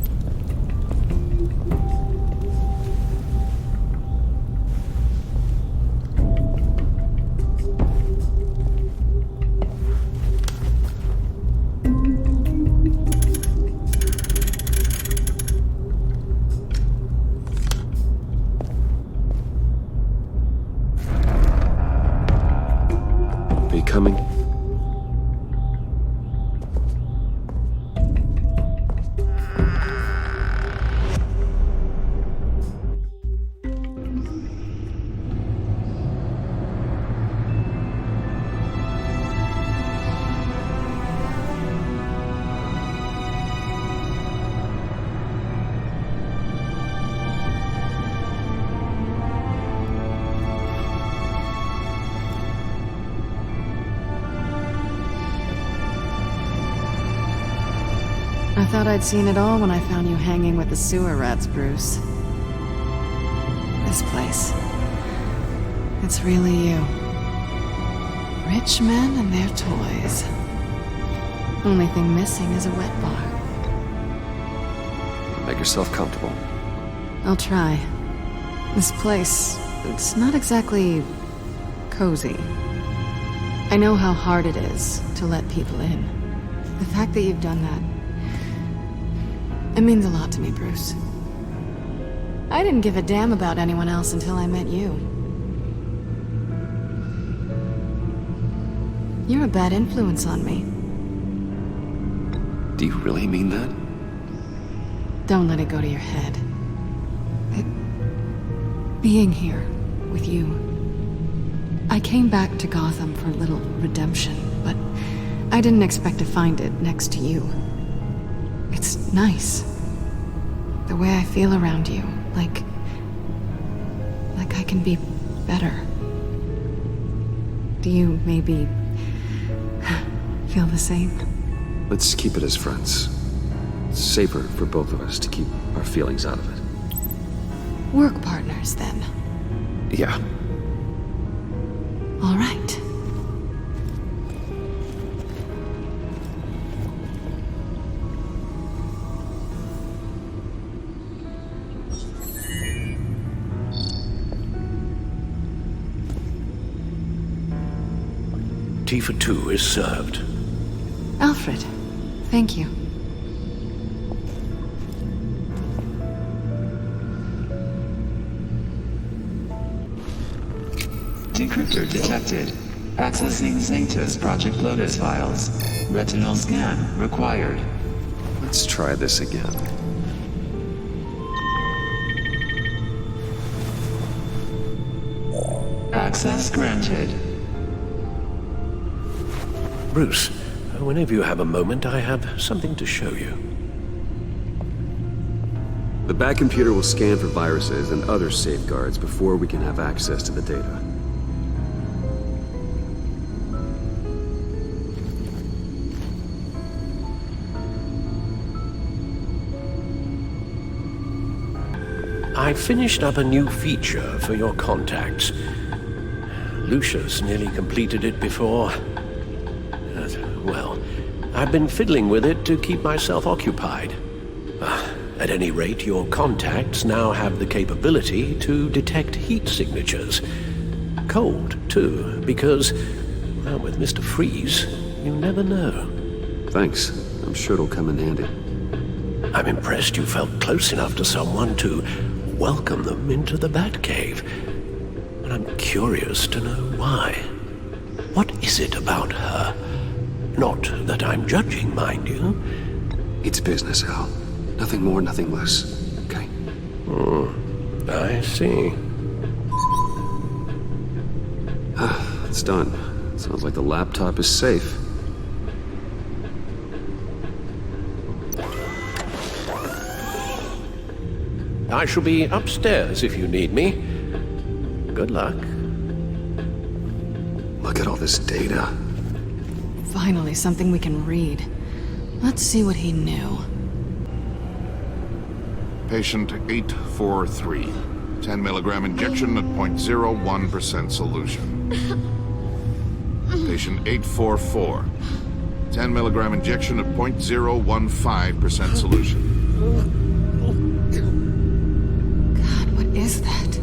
copy coming? I thought I'd seen it all when I found you hanging with the sewer rats, Bruce. This place. It's really you. Rich men and their toys. Only thing missing is a wet bar. Make yourself comfortable. I'll try. This place, it's not exactly cozy. I know how hard it is to let people in. The fact that you've done that, it means a lot to me, Bruce. I didn't give a damn about anyone else until I met you. You're a bad influence on me. Do you really mean that? Don't let it go to your head. Being here with you. I came back to Gotham for a little redemption, but I didn't expect to find it next to you. It's nice. The way I feel around you, like I can be better. Do you maybe feel the same? Let's keep it as friends. It's safer for both of us to keep our feelings out of it. Work partners, then. Yeah. All right. Tea for two is served. Alfred, thank you. Decryptor detected. Accessing Sanctus Project Lotus files. Retinal scan required. Let's try this again. Access granted. Bruce, whenever you have a moment, I have something to show you. The back computer will scan for viruses and other safeguards before we can have access to the data. I finished up a new feature for your contacts. Lucius nearly completed it before. Well, I've been fiddling with it to keep myself occupied. At any rate, your contacts now have the capability to detect heat signatures. Cold, too, because, well, with Mr. Freeze, you never know. Thanks. I'm sure it'll come in handy. I'm impressed you felt close enough to someone to welcome them into the Batcave. And I'm curious to know why. What is it about her? Not that I'm judging, mind you. It's business, Al. Nothing more, nothing less. Okay? I see. It's done. Sounds like the laptop is safe. I shall be upstairs if you need me. Good luck. Look at all this data. Finally, something we can read. Let's see what he knew. Patient 843. 10 milligram injection at 0.01% solution. Patient 844. 10 milligram injection at 0.015% solution. God, what is that?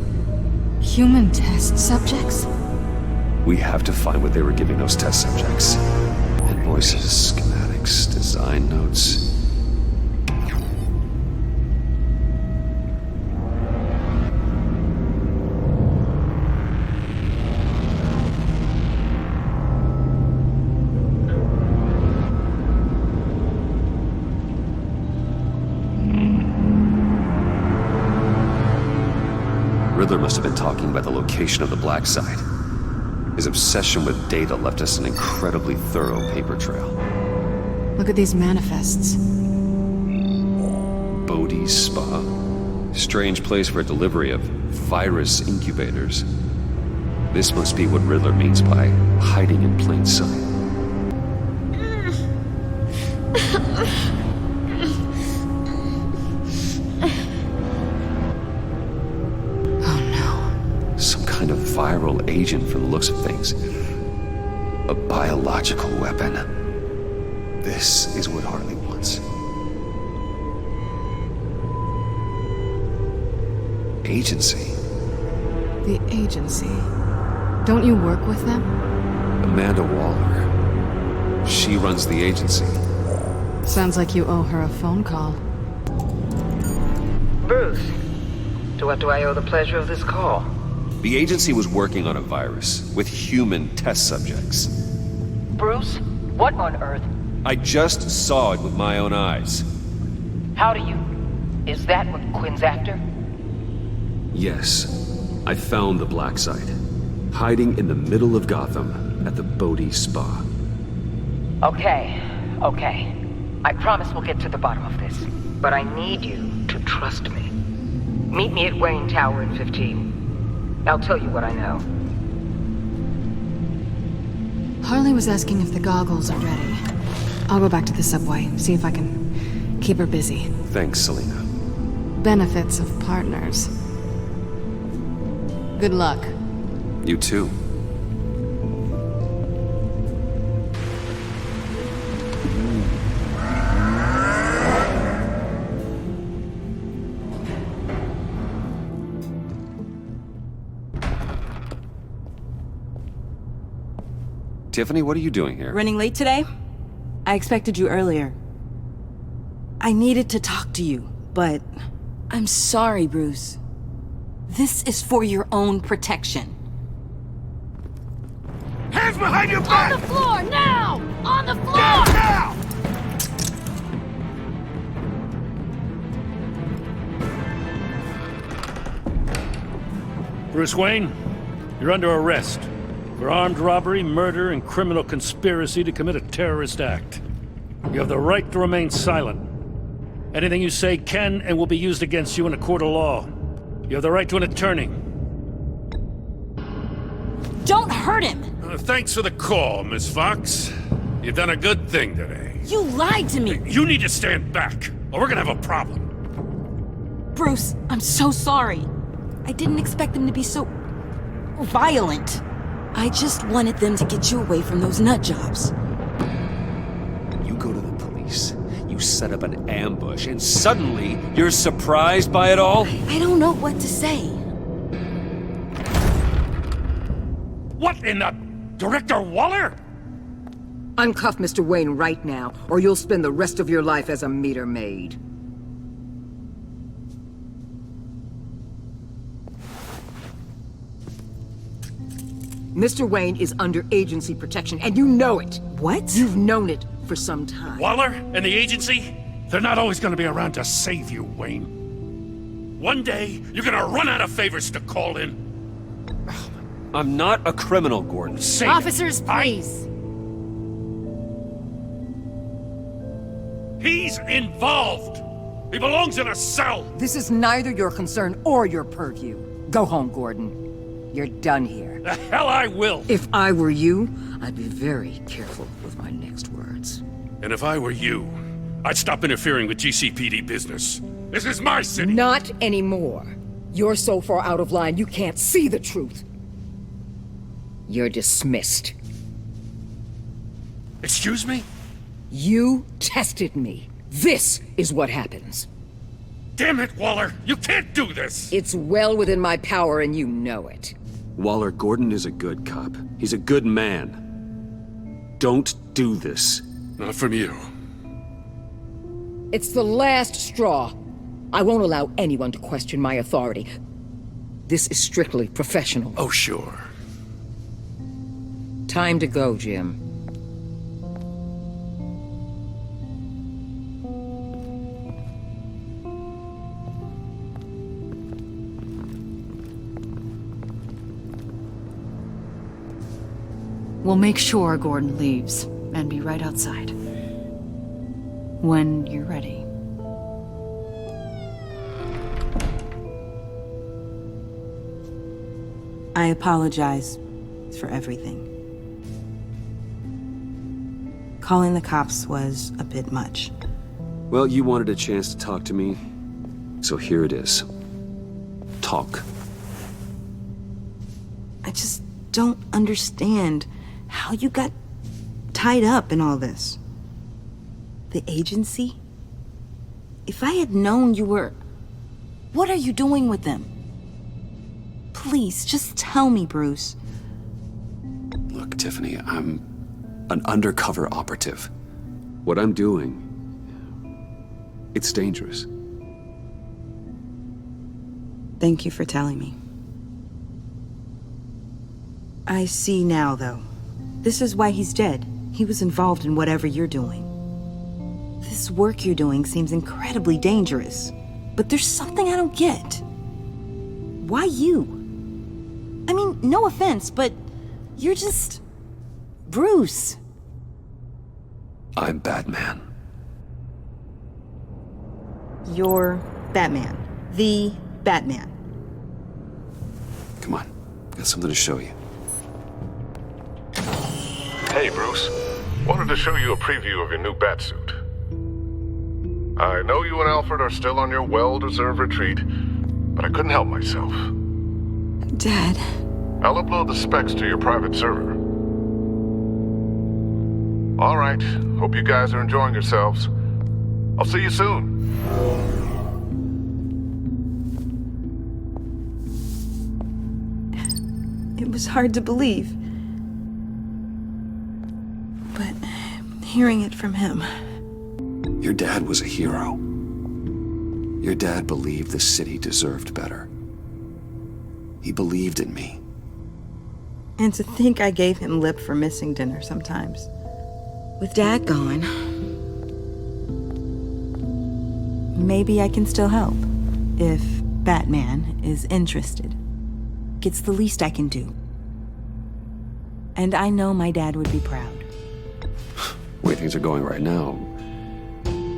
Human test subjects? We have to find what they were giving those test subjects. Invoices, schematics, design notes. Riddler must have been talking about the location of the black site. His obsession with data left us an incredibly thorough paper trail. Look at these manifests. Bodhi's Spa. Strange place for a delivery of virus incubators. This must be what Riddler means by hiding in plain sight. Some kind of viral agent from the looks of things. A biological weapon. This is what Harley wants. Agency. The agency. Don't you work with them? Amanda Waller. She runs the agency. Sounds like you owe her a phone call. Bruce, to what do I owe the pleasure of this call? The agency was working on a virus with human test subjects. Bruce, what on earth? I just saw it with my own eyes. How do you... Is that what Quinn's after? Yes, I found the black site, hiding in the middle of Gotham at the Bodhi Spa. Okay. I promise we'll get to the bottom of this. But I need you to trust me. Meet me at Wayne Tower in 15. I'll tell you what I know. Harley was asking if the goggles are ready. I'll go back to the subway, see if I can keep her busy. Thanks, Selina. Benefits of partners. Good luck. You too. Tiffany, what are you doing here? Running late today? I expected you earlier. I needed to talk to you, but I'm sorry, Bruce. This is for your own protection. Hands behind your back! On the floor, now! On the floor! Now! Bruce Wayne, you're under arrest for armed robbery, murder, and criminal conspiracy to commit a terrorist act. You have the right to remain silent. Anything you say can and will be used against you in a court of law. You have the right to an attorney. Don't hurt him! Thanks for the call, Miss Fox. You've done a good thing today. You lied to me! You need to stand back, or we're gonna have a problem. Bruce, I'm so sorry. I didn't expect them to be so... violent. I just wanted them to get you away from those nut jobs. You go to the police, you set up an ambush, and suddenly you're surprised by it all? I don't know what to say. What in the... Director Waller? Uncuff Mr. Wayne right now, or you'll spend the rest of your life as a meter maid. Mr. Wayne is under agency protection, and you know it. What? You've known it for some time. Waller and the agency? They're not always gonna be around to save you, Wayne. One day, you're gonna run out of favors to call in. I'm not a criminal, Gordon. Say Officers, please. He's involved. He belongs in a cell. This is neither your concern or your purview. Go home, Gordon. You're done here. The hell I will. If I were you, I'd be very careful with my next words. And if I were you, I'd stop interfering with GCPD business. This is my city. Not anymore. You're so far out of line, you can't see the truth. You're dismissed. Excuse me? You tested me. This is what happens. Damn it, Waller! You can't do this! It's well within my power and you know it. Waller, Gordon is a good cop. He's a good man. Don't do this. Not from you. It's the last straw. I won't allow anyone to question my authority. This is strictly professional. Oh, sure. Time to go, Jim. We'll make sure Gordon leaves, and be right outside. When you're ready. I apologize for everything. Calling the cops was a bit much. Well, you wanted a chance to talk to me, so here it is. Talk. I just don't understand how you got tied up in all this. The agency? If I had known you were... What are you doing with them? Please, just tell me, Bruce. Look, Tiffany, I'm an undercover operative. What I'm doing, it's dangerous. Thank you for telling me. I see now, though. This is why he's dead. He was involved in whatever you're doing. This work you're doing seems incredibly dangerous. But there's something I don't get. Why you? I mean, no offense, but you're just... Bruce. I'm Batman. You're Batman. The Batman. Come on, got something to show you. Hey, Bruce. Wanted to show you a preview of your new batsuit. I know you and Alfred are still on your well-deserved retreat, but I couldn't help myself. Dad. I'll upload the specs to your private server. All right. Hope you guys are enjoying yourselves. I'll see you soon. It was hard to believe. But hearing it from him... Your dad was a hero. Your dad believed the city deserved better. He believed in me. And to think I gave him lip for missing dinner sometimes. With Dad gone... Maybe I can still help. If Batman is interested. It's the least I can do. And I know my dad would be proud. The way things are going right now,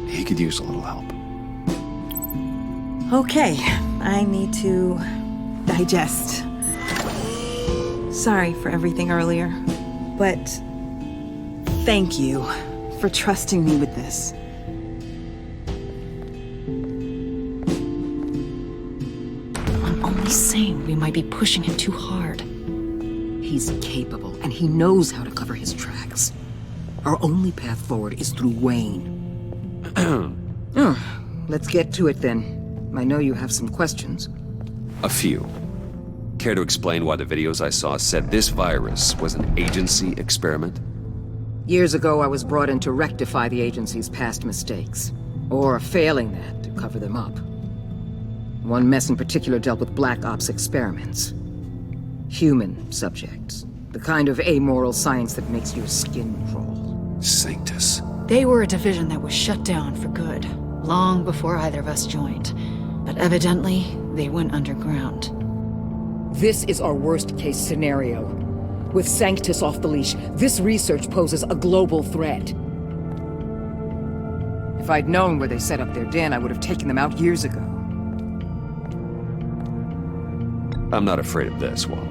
he could use a little help. Okay, I need to digest. Sorry for everything earlier, but thank you for trusting me with this. I'm only saying we might be pushing him too hard. He's capable, and he knows how to cover his tracks. Our only path forward is through Wayne. Let's get to it then. I know you have some questions. A few. Care to explain why the videos I saw said this virus was an agency experiment? Years ago, I was brought in to rectify the agency's past mistakes. Or failing that, to cover them up. One mess in particular dealt with Black Ops experiments. Human subjects. The kind of amoral science that makes your skin crawl. Sanctus. They were a division that was shut down for good, long before either of us joined. But evidently, they went underground. This is our worst-case scenario. With Sanctus off the leash, this research poses a global threat. If I'd known where they set up their den, I would have taken them out years ago. I'm not afraid of this, Waller.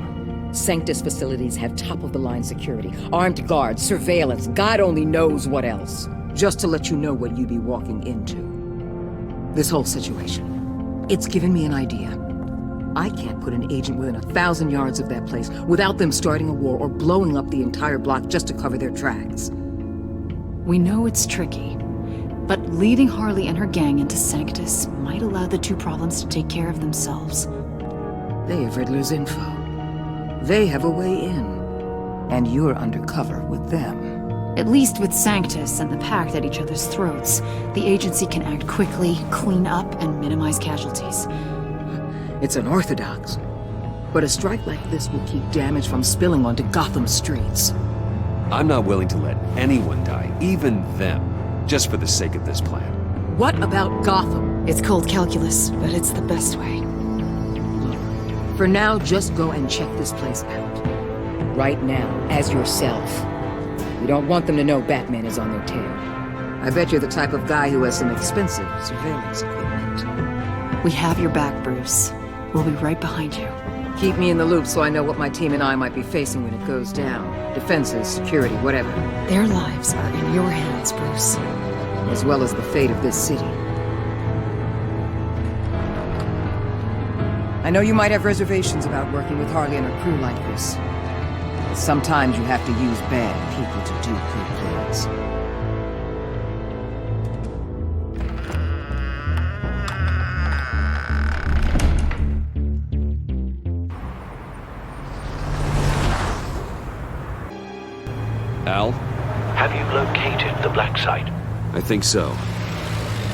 Sanctus facilities have top-of-the-line security, armed guards, surveillance, God only knows what else. Just to let you know what you'd be walking into. This whole situation, it's given me an idea. I can't put an agent within 1,000 yards of that place without them starting a war or blowing up the entire block just to cover their tracks. We know it's tricky, but leading Harley and her gang into Sanctus might allow the two problems to take care of themselves. They have Riddler's info. They have a way in. And you're undercover with them. At least with Sanctus and the Pact at each other's throats, the agency can act quickly, clean up, and minimize casualties. It's unorthodox. But a strike like this will keep damage from spilling onto Gotham streets. I'm not willing to let anyone die, even them, just for the sake of this plan. What about Gotham? It's cold calculus, but it's the best way. For now, just go and check this place out. right now, as yourself. We don't want them to know Batman is on their tail. I bet you're the type of guy who has some expensive surveillance equipment. We have your back, Bruce. We'll be right behind you. Keep me in the loop so I know what my team and I might be facing when it goes down. Defenses, security, whatever. Their lives are in your hands, Bruce. As well as the fate of this city. I know you might have reservations about working with Harley and her crew like this. But sometimes you have to use bad people to do good things. Al? Have you located the black site? I think so.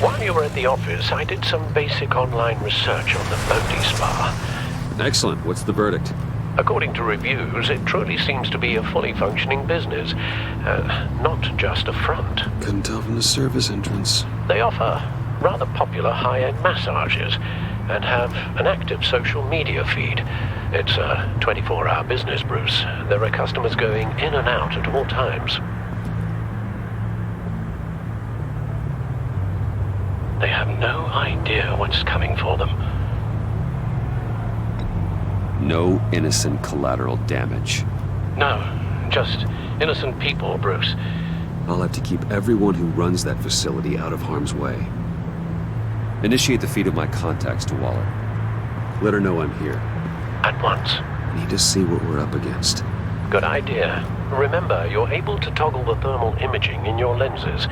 While you were at the office, I did some basic online research on the Bodhi Spa. Excellent. What's the verdict? According to reviews, it truly seems to be a fully functioning business, not just a front. Couldn't tell from the service entrance. They offer rather popular high-end massages and have an active social media feed. It's a 24-hour business, Bruce. There are customers going in and out at all times. They have no idea what's coming for them. No innocent collateral damage. No, just innocent people, Bruce. I'll have to keep everyone who runs that facility out of harm's way. Initiate the feed of my contacts to Waller. Let her know I'm here. At once. Need to see what we're up against. Good idea. Remember, you're able to toggle the thermal imaging in your lenses.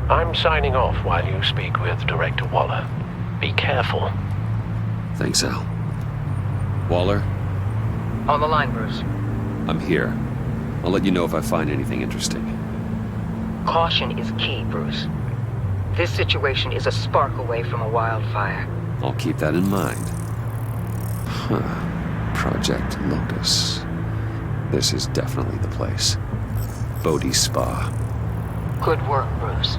I'm signing off while you speak with Director Waller. Be careful. Thanks, Al. Waller? On the line, Bruce. I'm here. I'll let you know if I find anything interesting. Caution is key, Bruce. This situation is a spark away from a wildfire. I'll keep that in mind. Huh. Project Lotus. This is definitely the place. Bodhi Spa. Good work, Bruce.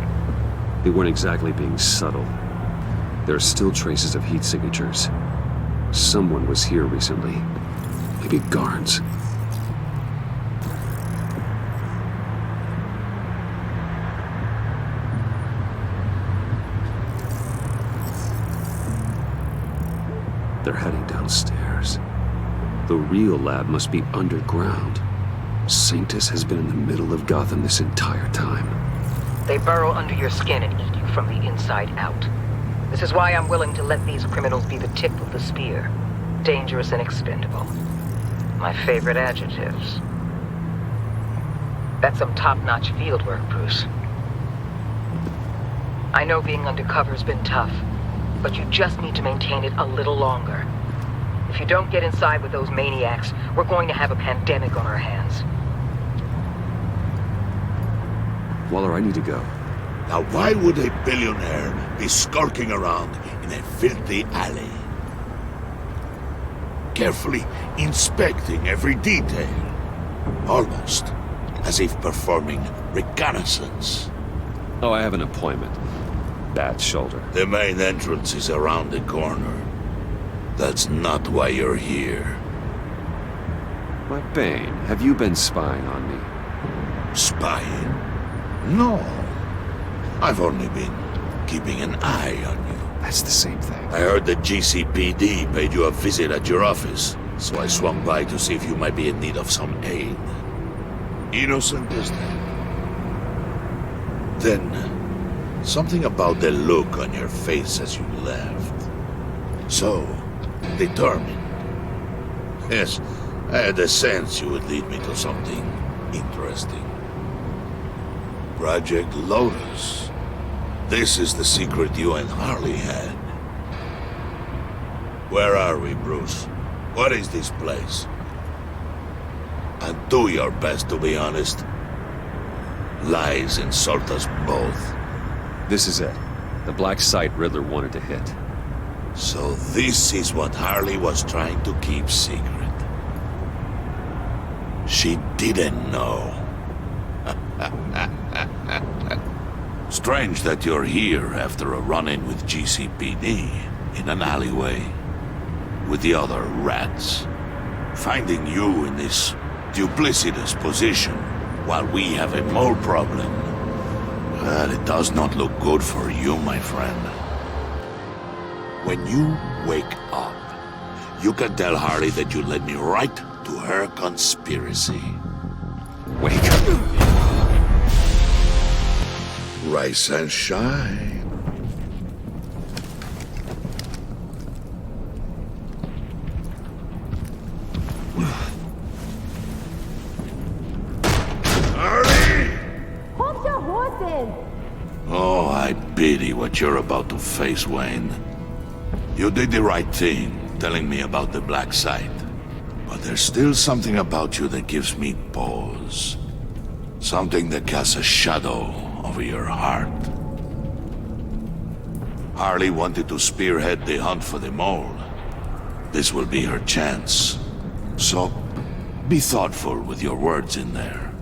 They weren't exactly being subtle. There are still traces of heat signatures. Someone was here recently. Maybe Garns. They're heading downstairs. The real lab must be underground. Sanctus has been in the middle of Gotham this entire time. They burrow under your skin and eat you from the inside out. This is why I'm willing to let these criminals be the tip of the spear. Dangerous and expendable. My favorite adjectives. That's some top-notch field work, Bruce. I know being undercover's been tough, but you just need to maintain it a little longer. If you don't get inside with those maniacs, we're going to have a pandemic on our hands. Waller, I need to go. Now why would a billionaire be skulking around in a filthy alley? Carefully inspecting every detail. Almost as if performing reconnaissance. Oh, I have an appointment. Bad shoulder. The main entrance is around the corner. That's not why you're here. Why, Bane, have you been spying on me? Spying? No. I've only been keeping an eye on you. That's the same thing. I heard the GCPD paid you a visit at your office, so I swung by to see if you might be in need of some aid. Innocent as that. Then, something about the look on your face as you left. So, determined. Yes, I had a sense you would lead me to something interesting. Project Lotus. This is the secret you and Harley had. Where are we, Bruce? What is this place? And do your best to be honest. Lies insult us both. This is it. The black site Riddler wanted to hit. So this is what Harley was trying to keep secret. She didn't know. Strange that you're here after a run-in with GCPD in an alleyway with the other rats. Finding you in this duplicitous position while we have a mole problem. Well, it does not look good for you, my friend. When you wake up, you can tell Harley that you led me right to her conspiracy. Wake up. Rise and shine. Hold your horses! Oh, I pity what you're about to face, Wayne. You did the right thing, telling me about the black site. But there's still something about you that gives me pause. Something that casts a shadow over your heart. Harley wanted to spearhead the hunt for the mole. This will be her chance. So, be thoughtful with your words in there.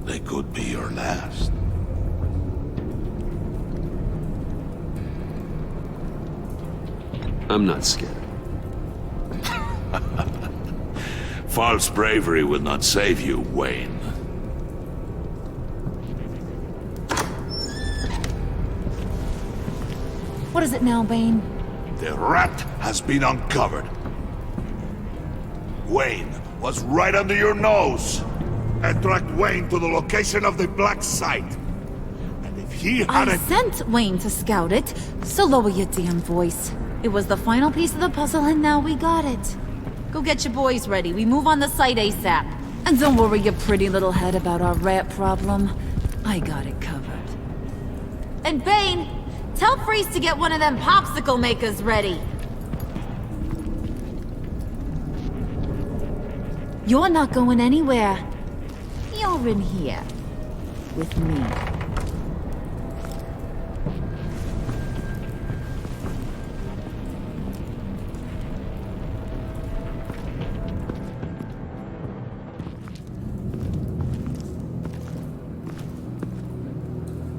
They could be your last. I'm not scared. False bravery will not save you, Wayne. What is it now, Bane? The rat has been uncovered. Wayne was right under your nose. Attract Wayne to the location of the black site. And if he had I sent Wayne to scout it, so lower your damn voice. It was the final piece of the puzzle and now we got it. Go get your boys ready. We move on the site ASAP. And don't worry your pretty little head about our rat problem. I got it covered. And Bane, tell Freeze to get one of them popsicle makers ready. You're not going anywhere. You're in here. With me.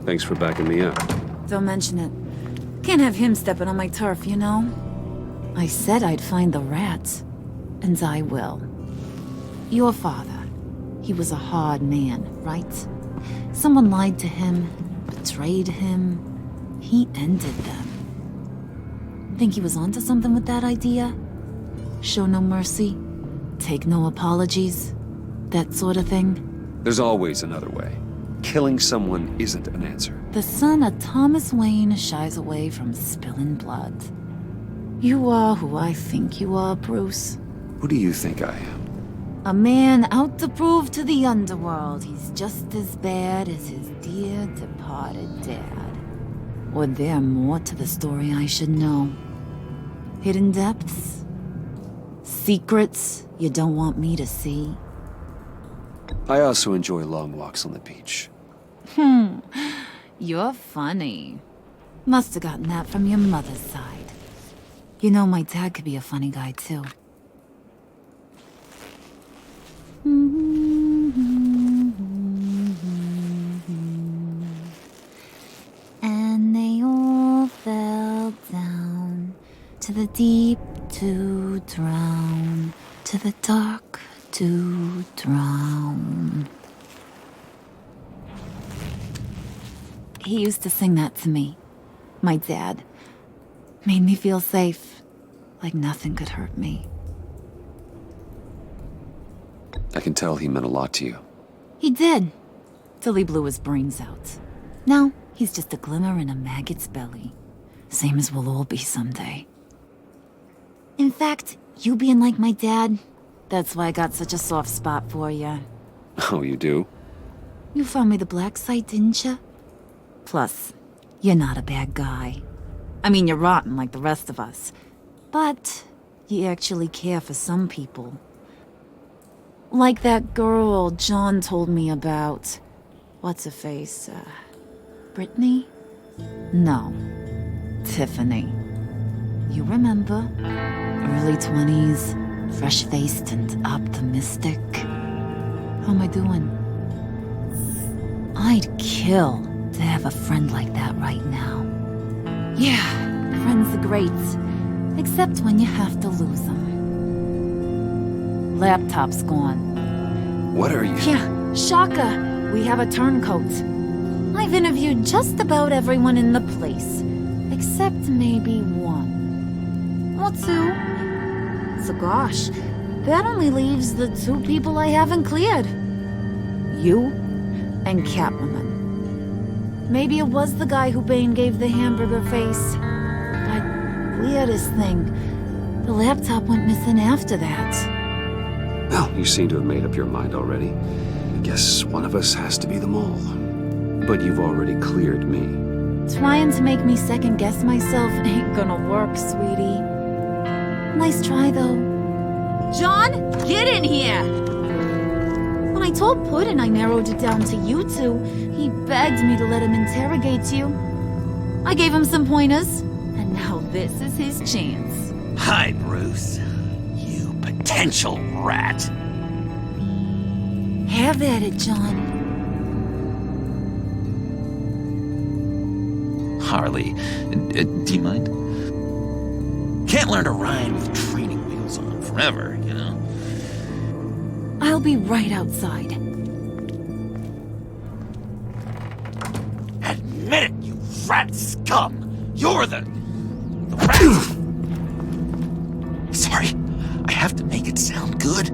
Thanks for backing me up. Don't mention it. Can't have him stepping on my turf, you know? I said I'd find the rats. And I will. Your father. He was a hard man, right? Someone lied to him, betrayed him. He ended them. Think he was onto something with that idea? Show no mercy? Take no apologies? That sort of thing? There's always another way. Killing someone isn't an answer. The son of Thomas Wayne shies away from spilling blood. You are who I think you are, Bruce. Who do you think I am? A man out to prove to the underworld he's just as bad as his dear departed dad. Or there more to the story I should know? Hidden depths? Secrets you don't want me to see? I also enjoy long walks on the beach. You're funny. Must have gotten that from your mother's side. You know, my dad could be a funny guy, too. And they all fell down to the deep to drown, to the dark to drown. He used to sing that to me. My dad. Made me feel safe. Like nothing could hurt me. I can tell he meant a lot to you. He did. Till he blew his brains out. Now, he's just a glimmer in a maggot's belly. Same as we'll all be someday. In fact, you being like my dad, that's why I got such a soft spot for you. Oh, you do? You found me the black site, didn't you? Plus, you're not a bad guy. I mean, you're rotten like the rest of us. But you actually care for some people. Like that girl John told me about. What's her face? Brittany? No. Tiffany. You remember? Early 20s, fresh-faced and optimistic. How am I doing? I'd kill to have a friend like that right now. Yeah, friends are great. Except when you have to lose them. Laptop's gone. What are you? Yeah, Shaka. We have a turncoat. I've interviewed just about everyone in the place. Except maybe one. Or two. So gosh, that only leaves the two people I haven't cleared. You and Catwoman. Maybe it was the guy who Bane gave the hamburger face. But weirdest thing, the laptop went missing after that. Well, you seem to have made up your mind already. I guess one of us has to be the mole. But you've already cleared me. Trying to make me second guess myself ain't gonna work, sweetie. Nice try, though. John, get in here! When I told Puddin' I narrowed it down to you two, he begged me to let him interrogate you. I gave him some pointers, and now this is his chance. Hi, Bruce. You potential rat. Have at it, John. Harley, do you mind? Can't learn to ride with training wheels on forever, you know? I'll be right outside. Admit it, you rat scum! You're the rat! Sorry, I have to make it sound good.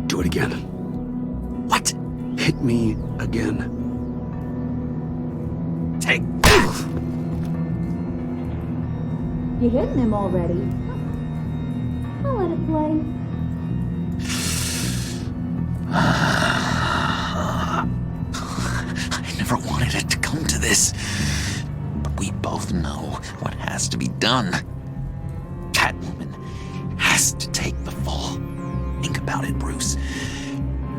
Do it again. What? Hit me again. Take You hitting him already? I'll let it play. I never wanted it to come to this. But we both know what has to be done. Catwoman has to take the fall. Think about it, Bruce.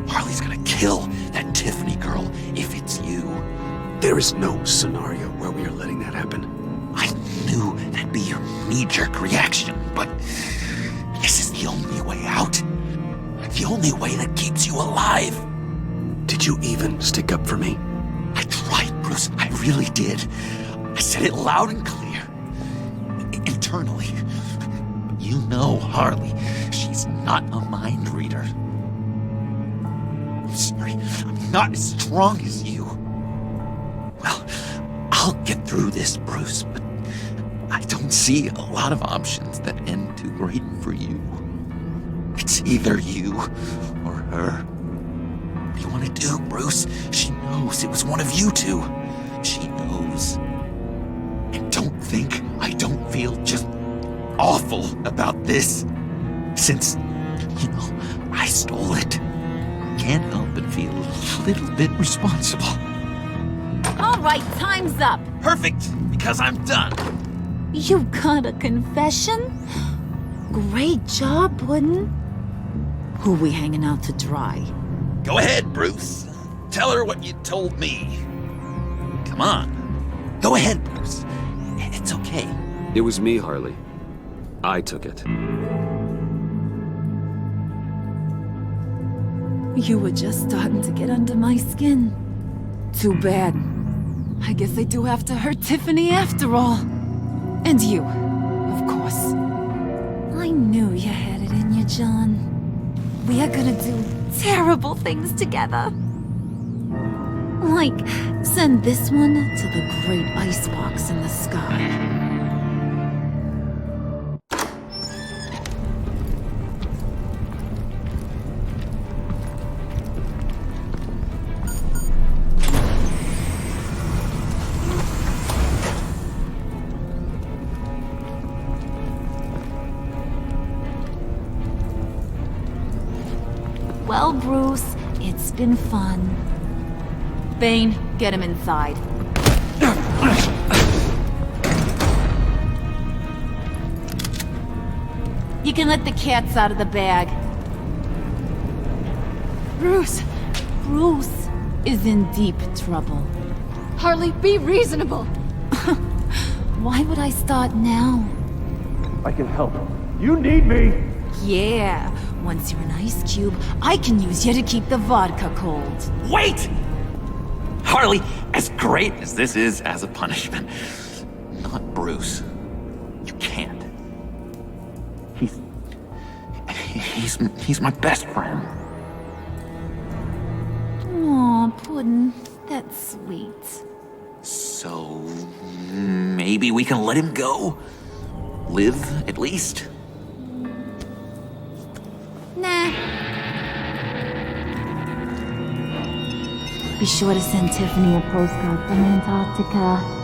Harley's gonna kill that Tiffany girl if it's you. There is no scenario where we are letting that happen. I knew that'd be your knee-jerk reaction, but this is the only way out. The only way that keeps you alive. Did you even stick up for me? I tried, Bruce. I really did. I said it loud and clear. Internally. You know Harley. She's not a mind reader. I'm sorry. I'm not as strong as you. Well, I'll get through this, Bruce, but I don't see a lot of options that end too great for you. It's either you or her. What do you want to do, Bruce? She knows it was one of you two. She knows. And don't think I don't feel just awful about this. Since, I stole it. Can't help but feel a little bit responsible. All right, time's up. Perfect, because I'm done. You got a confession? Great job, Puddin'. Who we hanging out to dry? Go ahead, Bruce. Tell her what you told me. Come on. Go ahead, Bruce. It's okay. It was me, Harley. I took it. You were just starting to get under my skin. Too bad. I guess I do have to hurt Tiffany after all. And you, of course. I knew you had it in you, John. We are gonna do terrible things together. Like, send this one to the great icebox in the sky. Well, Bruce, it's been fun. Bane, get him inside. You can let the cats out of the bag. Bruce! Bruce is in deep trouble. Harley, be reasonable! Why would I start now? I can help. You need me! Yeah, once you're an ice cube, I can use you to keep the vodka cold. Wait! Harley, as great as this is as a punishment, not Bruce. You can't. He's my best friend. Aw, Puddin', that's sweet. So maybe we can let him go? Live, at least? Nah. Be sure to send Tiffany a postcard from Antarctica.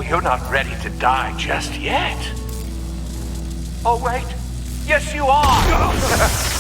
you're not ready to die just yet. Oh, wait. Yes, you are!